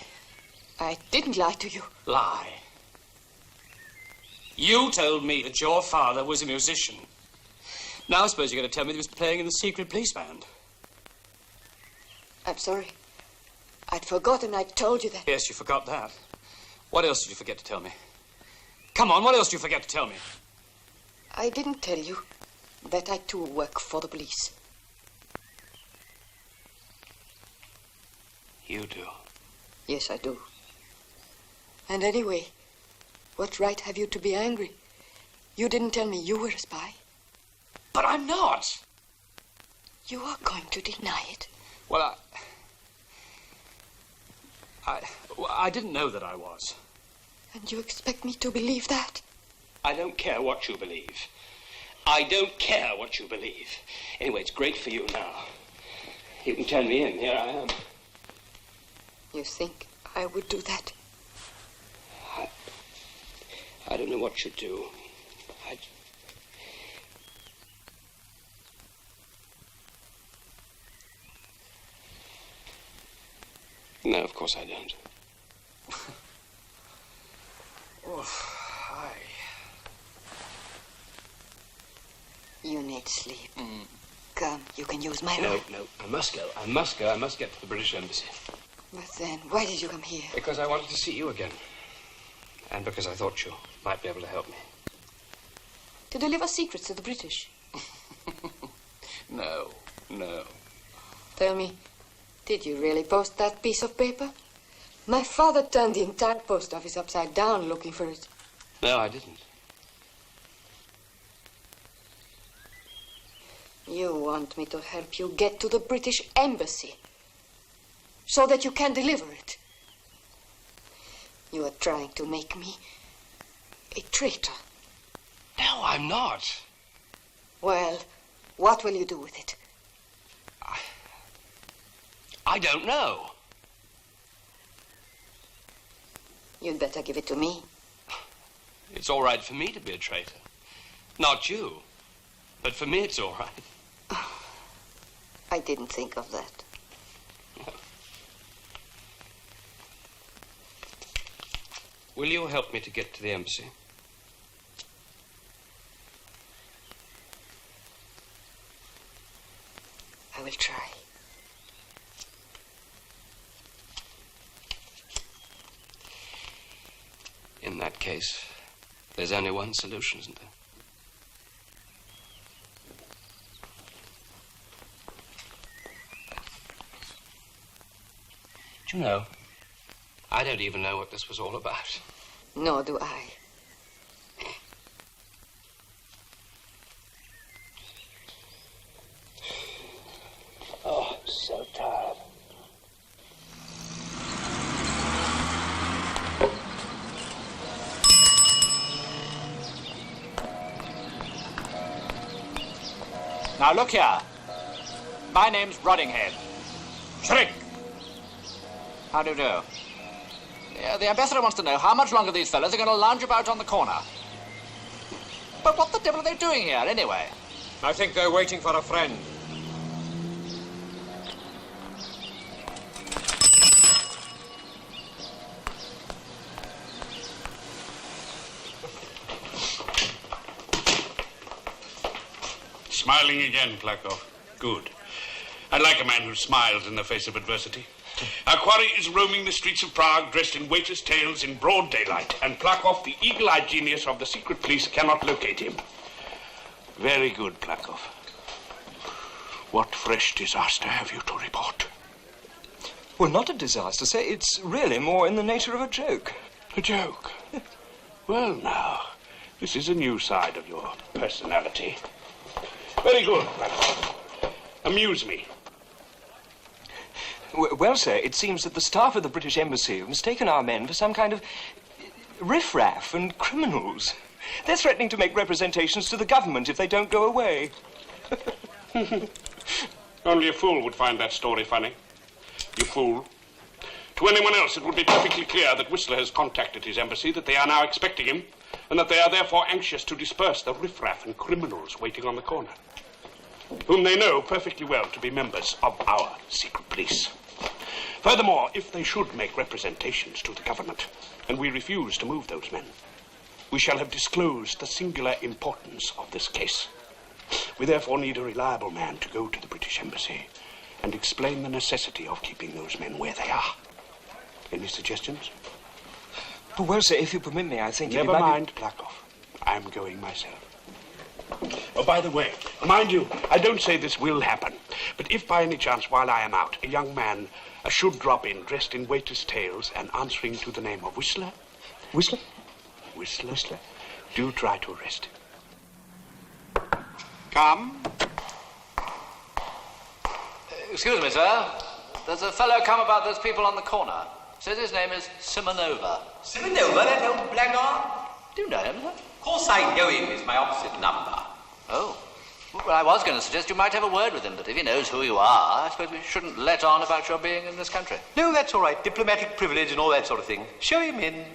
I didn't lie to you.
Lie. You told me that your father was a musician. Now I suppose you're going to tell me that he was playing in the secret police band.
I'm sorry. I'd forgotten I told you that.
Yes, you forgot that. What else did you forget to tell me? Come on, what else did you forget to tell me?
I didn't tell you that I too work for the police.
You do.
Yes, I do. And anyway, what right have you to be angry? You didn't tell me you were a spy.
But I'm not.
You are going to deny it.
Well, I didn't know that I was.
And you expect me to believe that?
I don't care what you believe. I don't care what you believe. Anyway, it's great for you now. You can turn me in. Here I am.
You think I would do that?
I don't know what you'd do. No, of course I don't.
Oh, hi. You need sleep. Come, you can use my
No,
room.
no, I must go. I must go. I must get to the British Embassy.
But then, why did you come here?
Because I wanted to see you again. And because I thought you might be able to help me.
To deliver secrets to the British.
No, no.
Tell me, did you really post that piece of paper? My father turned the entire post office upside down looking for it.
No, I didn't.
You want me to help you get to the British Embassy so that you can deliver it. You are trying to make me a traitor.
No, I'm not.
Well, what will you do with it?
I don't know.
You'd better give it to me.
It's all right for me to be a traitor. Not you. But for me, it's all right.
I didn't think of that.
Will you help me to get to the embassy?
I will try.
In that case, there's only one solution, isn't there? Do you know, I don't even know what this was all about.
Nor do I.
Oh, I'm so tired.
Now look here. My name's Roddinghead. Shrink! How do you do? The ambassador wants to know how much longer these fellas are going to lounge about on the corner. But what the devil are they doing here, anyway?
I think they're waiting for a friend.
Smiling again, Plakov. Good. I like a man who smiles in the face of adversity. Our quarry is roaming the streets of Prague dressed in waiters' tails in broad daylight, and Plakov, the eagle-eyed genius of the secret police, cannot locate him. Very good, Plakov. What fresh disaster have you to report?
Well, not a disaster, sir. It's really more in the nature of a joke.
A joke? Well, now, this is a new side of your personality. Very good, Plakov. Amuse me.
Well, sir, it seems that the staff of the British Embassy have mistaken our men for some kind of riffraff and criminals. They're threatening to make representations to the government if they don't go away.
Only a fool would find that story funny. You fool. To anyone else, it would be perfectly clear that Whistler has contacted his embassy, that they are now expecting him, and that they are therefore anxious to disperse the riffraff and criminals waiting on the corner, whom they know perfectly well to be members of our secret police. Furthermore, if they should make representations to the government, and we refuse to move those men, we shall have disclosed the singular importance of this case. We therefore need a reliable man to go to the British Embassy and explain the necessity of keeping those men where they are. Any suggestions?
Well, sir, if you permit me, I think...
Never mind, Plakov. I'm going myself. Oh, by the way, mind you, I don't say this will happen, but if by any chance while I am out, a young man should drop in dressed in waiter's tails and answering to the name of Whistler...
Whistler?
Whistler? Do try to arrest him. Come.
Excuse me, sir. There's a fellow come about those people on the corner. Says his name is Simonova.
Simonova, that old blackguard?
Do you know him, sir?
Of course I know him. It's my opposite number.
Oh. Well, I was going to suggest you might have a word with him, but if he knows who you are, I suppose we shouldn't let on about your being in this country.
No, that's all right. Diplomatic privilege and all that sort of thing. Show him in.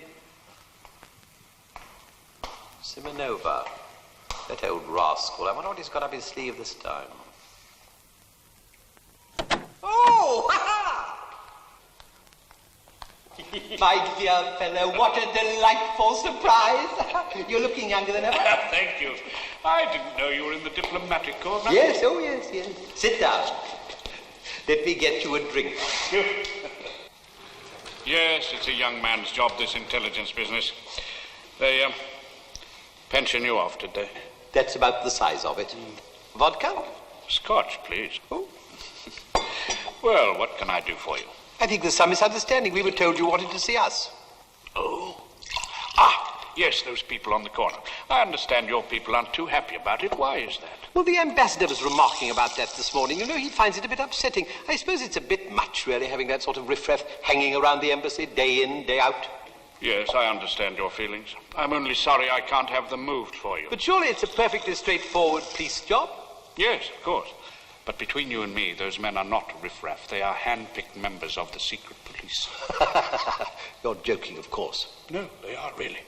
Simonova. That old rascal. I wonder what he's got up his sleeve this time.
Oh! Ha-ha! My dear fellow, what a delightful surprise. You're looking younger than ever.
Thank you. I didn't know you were in the diplomatic corps.
Yes, oh yes, yes. Sit down. Let me get you a drink.
Yes, it's a young man's job, this intelligence business. They pension you off, did they?
That's about the size of it. Vodka?
Scotch, please. Oh. Well, what can I do for you?
I think there's some misunderstanding. We were told you wanted to see us.
Oh. Yes, those people on the corner. I understand your people aren't too happy about it. Why is that?
Well, the ambassador was remarking about that this morning. You know, he finds it a bit upsetting. I suppose it's a bit much, really, having that sort of riffraff hanging around the embassy day in, day out.
Yes, I understand your feelings. I'm only sorry I can't have them moved for you.
But surely it's a perfectly straightforward police job?
Yes, of course. But between you and me, those men are not riffraff. They are hand-picked members of the secret police.
You're joking, of course.
No, they are really.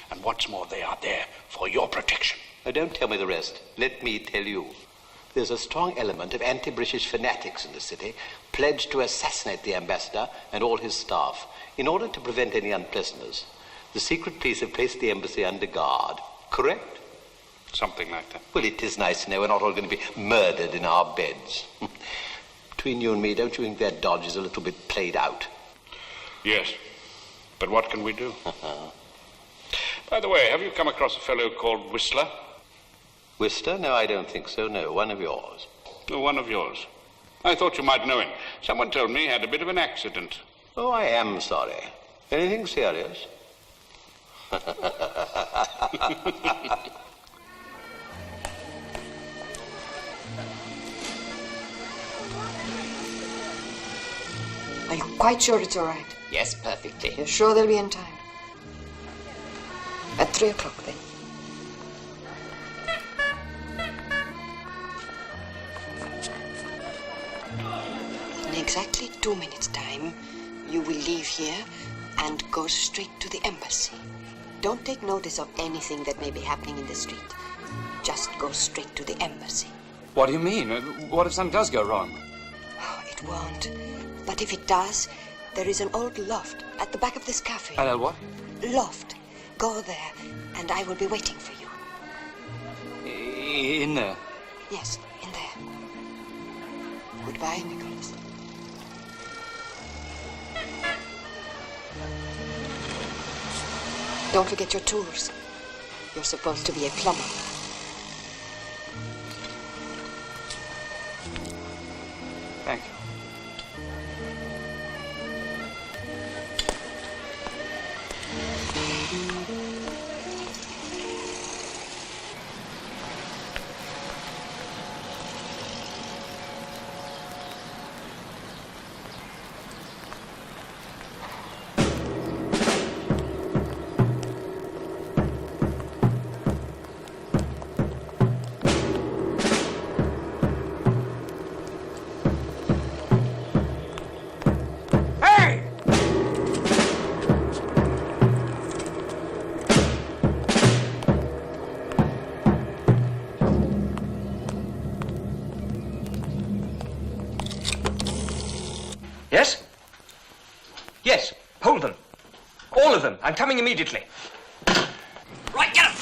And what's more, they are there for your protection.
Now, don't tell me the rest. Let me tell you. There's a strong element of anti-British fanatics in the city pledged to assassinate the ambassador and all his staff. In order to prevent any unpleasantness, the secret police have placed the embassy under guard. Correct?
Something like that.
Well, it is nice to know we're not all going to be murdered in our beds. Between you and me, don't you think their dodge is a little bit played out?
Yes. But what can we do? By the way, have you come across a fellow called Whistler?
Whistler? No, I don't think so. No, one of yours.
Oh, one of yours. I thought you might know him. Someone told me he had a bit of an accident.
Oh, I am sorry. Anything serious?
Are you quite sure it's all right?
Yes, perfectly.
You're sure they'll be in time? At 3 o'clock, then. In exactly 2 minutes' time, you will leave here and go straight to the embassy. Don't take notice of anything that may be happening in the street. Just go straight to the embassy.
What do you mean? What if something does go wrong?
Oh, it won't. But if it does, there is an old loft at the back of this cafe.
And what?
Loft. Go there, and I will be waiting for you.
In there?
Yes, in there. Goodbye, Nicholas. Don't forget your tools. You're supposed to be a plumber.
Thank you.
Yes? Yes, hold them. All of them. I'm coming immediately.
Right, get him!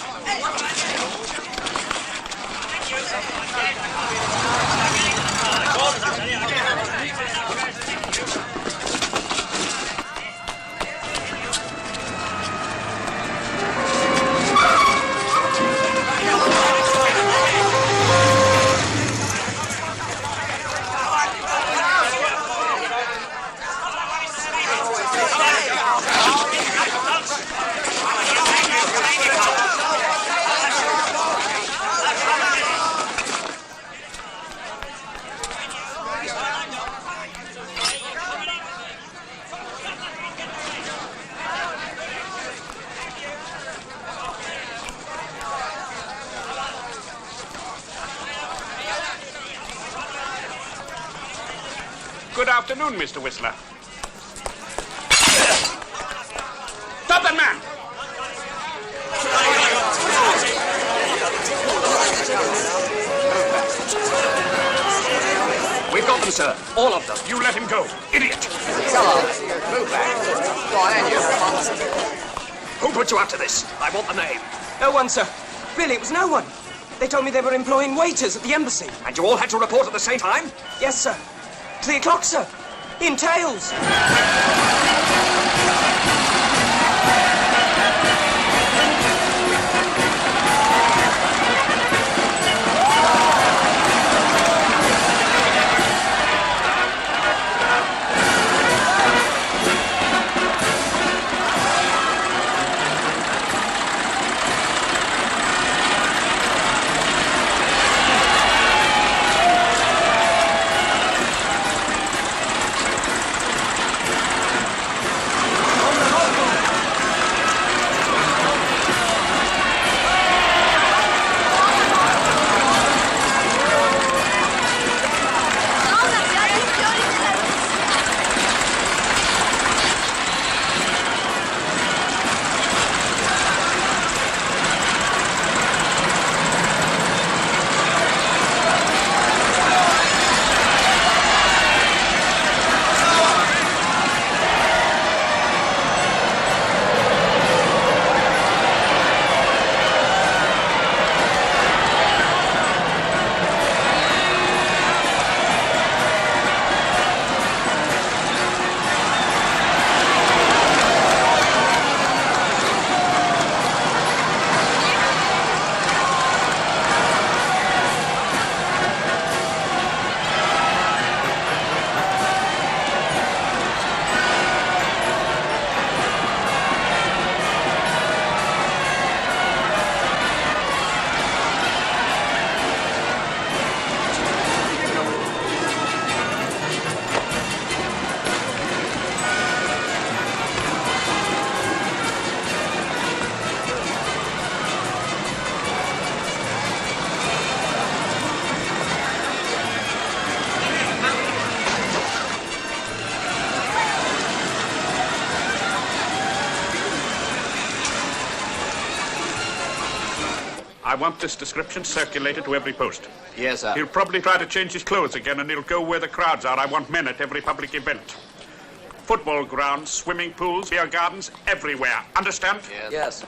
Good afternoon, Mr. Whistler. Stop that man!
We've got them, sir. All of them.
You let him go. Idiot!
Hello. Move back. Go on, then, you.
Who put you up to this? I want the name.
No one, sir. Really, it was no one. They told me they were employing waiters at the embassy.
And you all had to report at the same time?
Yes, sir. 3 o'clock, sir. In tails.
I want this description circulated to every post.
Yes, sir.
He'll probably try to change his clothes again, and he'll go where the crowds are. I want men at every public event. Football grounds, swimming pools, beer gardens, everywhere. Understand?
Yes.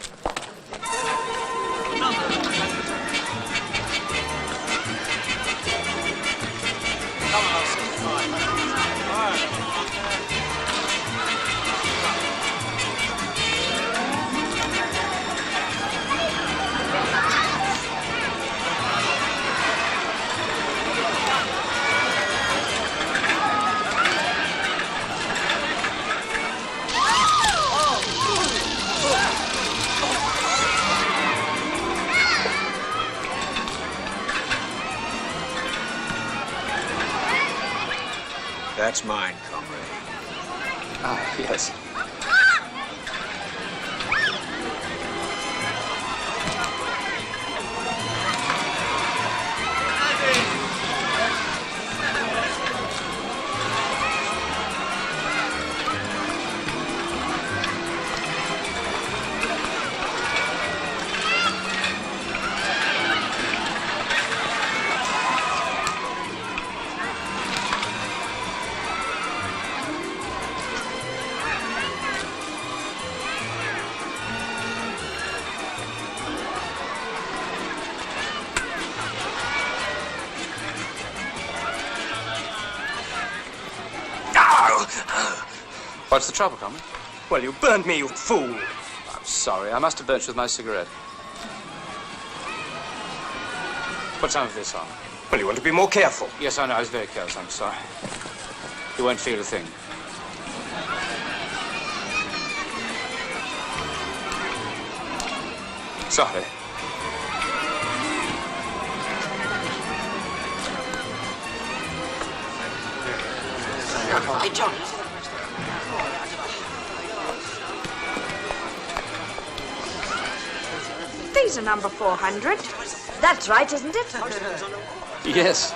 That's mine, comrade.
Ah, yes.
What's the trouble, comrade?
Well, you burned me, you fool.
I'm sorry. I must have burnt you with my cigarette. Put some of this on.
Well, you want to be more careful.
Yes, I know. I was very careless. I'm sorry. You won't feel a thing. Sorry.
Hey, John.
These are number 400. That's right, isn't it?
Yes.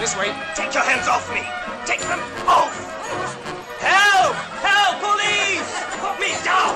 This way.
Take your hands off me! Take them off! Help! Help! Police! Put me down!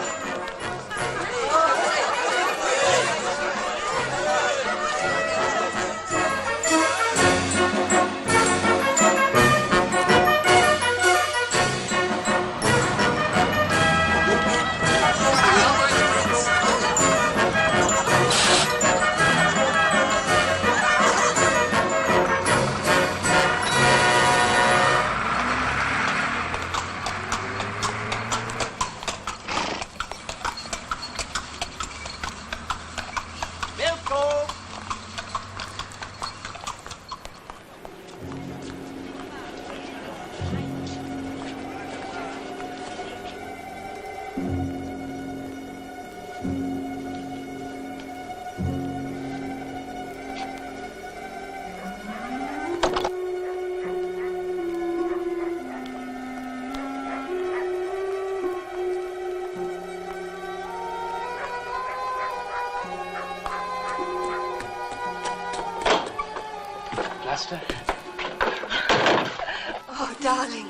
Oh, darling.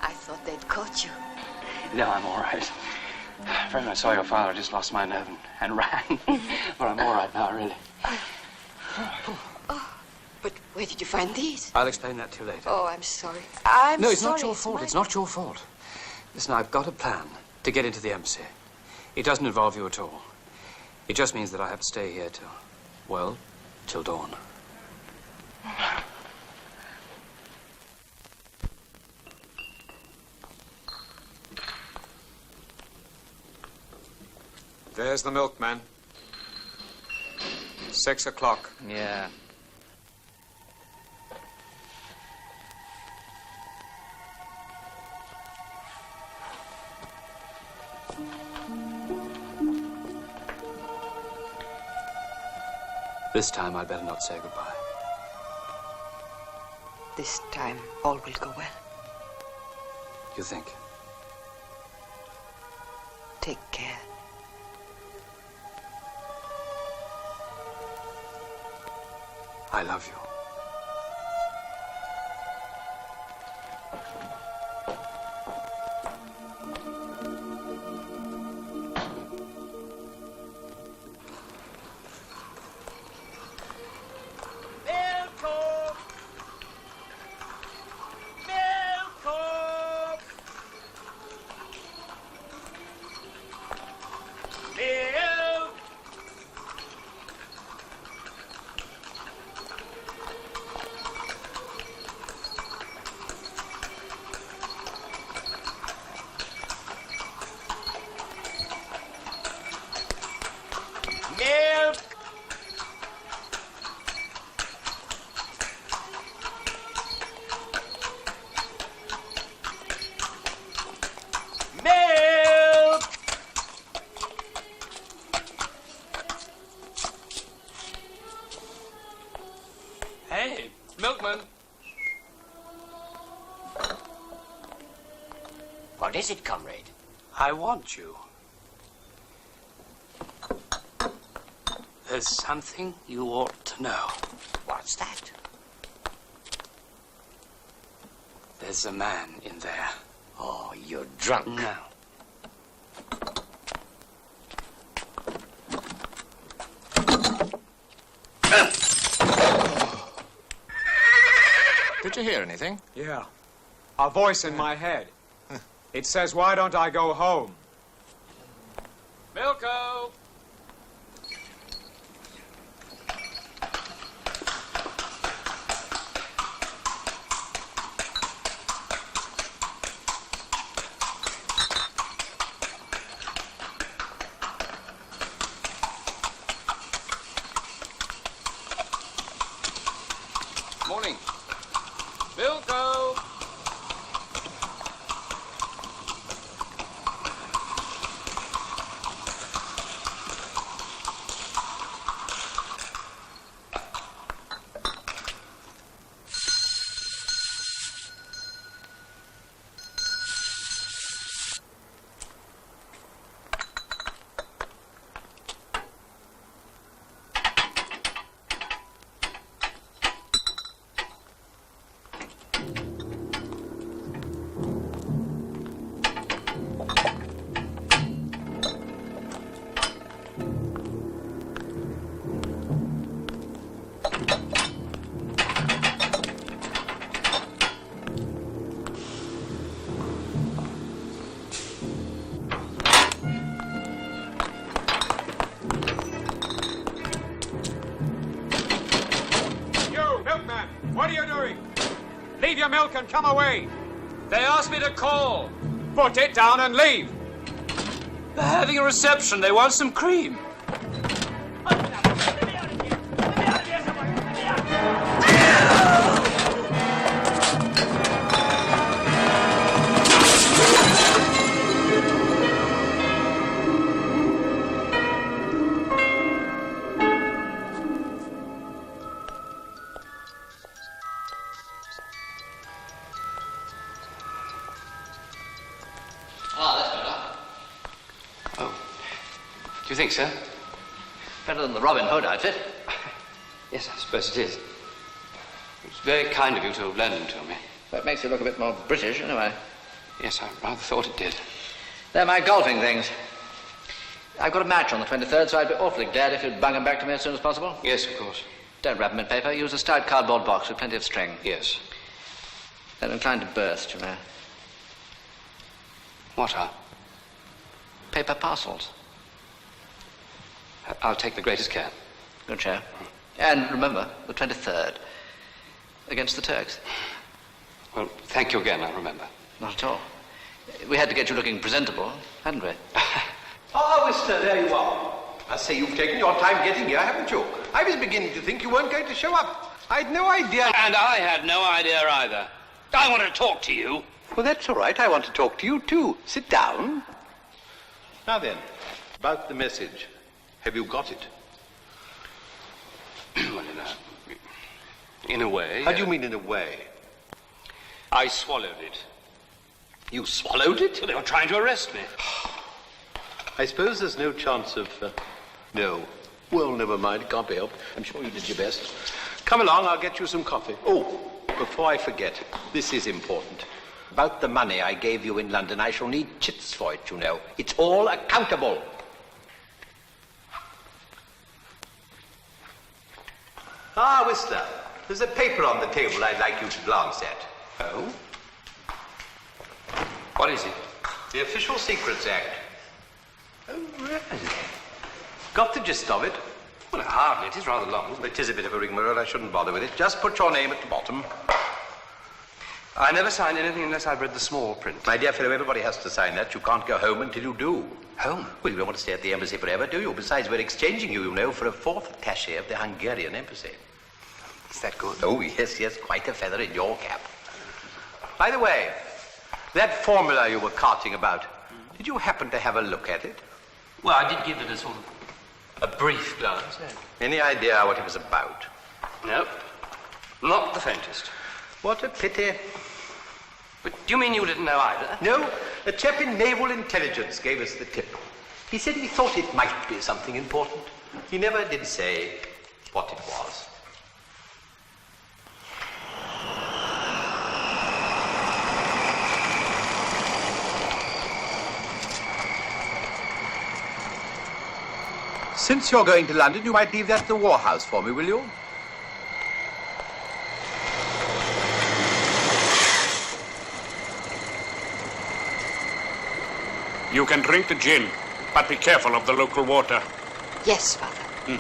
I thought they'd caught you.
No, I'm all right. When I saw your father, I just lost my nerve and ran. But I'm all right now, really.
Oh, but where did you find these?
I'll explain that to you later.
Oh, I'm sorry. I'm
No, it's
sorry.
not your fault. It's not your fault. Listen, I've got a plan to get into the embassy. It doesn't involve you at all. It just means that I have to stay here till, well, till dawn.
There's the milkman. 6 o'clock.
Yeah. This time I'd better not say goodbye.
This time, all will go well.
You think?
Take care.
I love you.
Hey, milkman.
What is it, comrade?
I want you. There's something you ought to know.
What's that?
There's a man in there.
Oh, you're drunk.
No.
Did you hear anything? Yeah. A voice in my head. It says, why don't I go home?
Milko! Morning. Milko!
What are you doing? Leave your milk and come away.
They asked me to call.
Put it down and leave.
They're having a reception. They want some cream.
Do you think so? Better than the Robin Hood outfit.
Yes, I suppose it is. It's very kind of you to lend them to me.
That makes you look a bit more British, anyway.
Yes, I rather thought it did.
They're my golfing things. I've got a match on the 23rd, so I'd be awfully glad if you'd bung them back to me as soon as possible.
Yes, of course.
Don't wrap them in paper. Use a stout cardboard box with plenty of string.
Yes.
They're inclined to burst, you know.
What are?
Paper parcels.
I'll take the greatest care.
Good show. And remember, the 23rd. Against the Turks.
Well, thank you again, I'll remember.
Not at all. We had to get you looking presentable, hadn't we?
Ah, Whistler, there you are. I say you've taken your time getting here, haven't you? I was beginning to think you weren't going to show up. I'd no idea.
And I had no idea either. I want to talk to you.
Well, that's all right. I want to talk to you, too. Sit down. Now then, about the message. Have you got it?
Well, in a way.
How do you mean, in a way?
I swallowed it.
You swallowed it?
Well, they were trying to arrest me.
I suppose there's no chance of... No. Well, never mind. It can't be helped. I'm sure you did your best. Come along. I'll get you some coffee. Oh, before I forget, this is important. About the money I gave you in London, I shall need chits for it, you know. It's all accountable. Ah, Whistler, there's a paper on the table I'd like you to glance at.
Oh? What is it?
The Official Secrets Act. Oh, really? Got the gist of it?
Well, hardly. It is rather long.
It is a bit of a rigmarole. I shouldn't bother with it. Just put your name at the bottom.
I never signed anything unless I've read the small print.
My dear fellow, everybody has to sign that. You can't go home until you do.
Home?
Well, you don't want to stay at the embassy forever, do you? Besides, we're exchanging you, you know, for a fourth attaché of the Hungarian embassy.
Is that good?
Oh, yes, yes, quite a feather in your cap. By the way, that formula you were carting about, did you happen to have a look at it?
Well, I did give it a sort of a brief glance. Yeah.
Any idea what it was about?
Nope. Not the faintest.
What a pity.
But do you mean you didn't know either?
No, a chap in naval intelligence gave us the tip. He said he thought it might be something important. He never did say what it was. Since you're going to London, you might leave that at the War House for me, will you?
You can drink the gin, but be careful of the local water.
Yes, Father.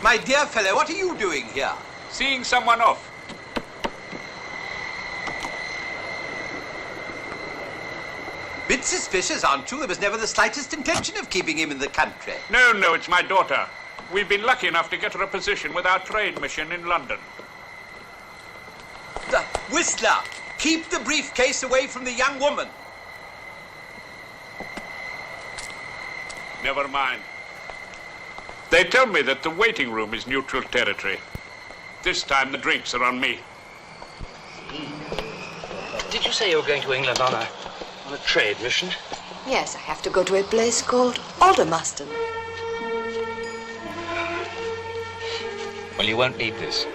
My dear fellow, what are you doing here?
Seeing someone off.
Bit suspicious, aren't you? There was never the slightest intention of keeping him in the country.
No, it's my daughter. We've been lucky enough to get her a position with our trade mission in London.
Whistler, keep the briefcase away from the young woman.
Never mind. They tell me that the waiting room is neutral territory. This time the drinks are on me.
Did you say you were going to England on a trade mission?
Yes, I have to go to a place called Aldermaston.
Well, you won't need this.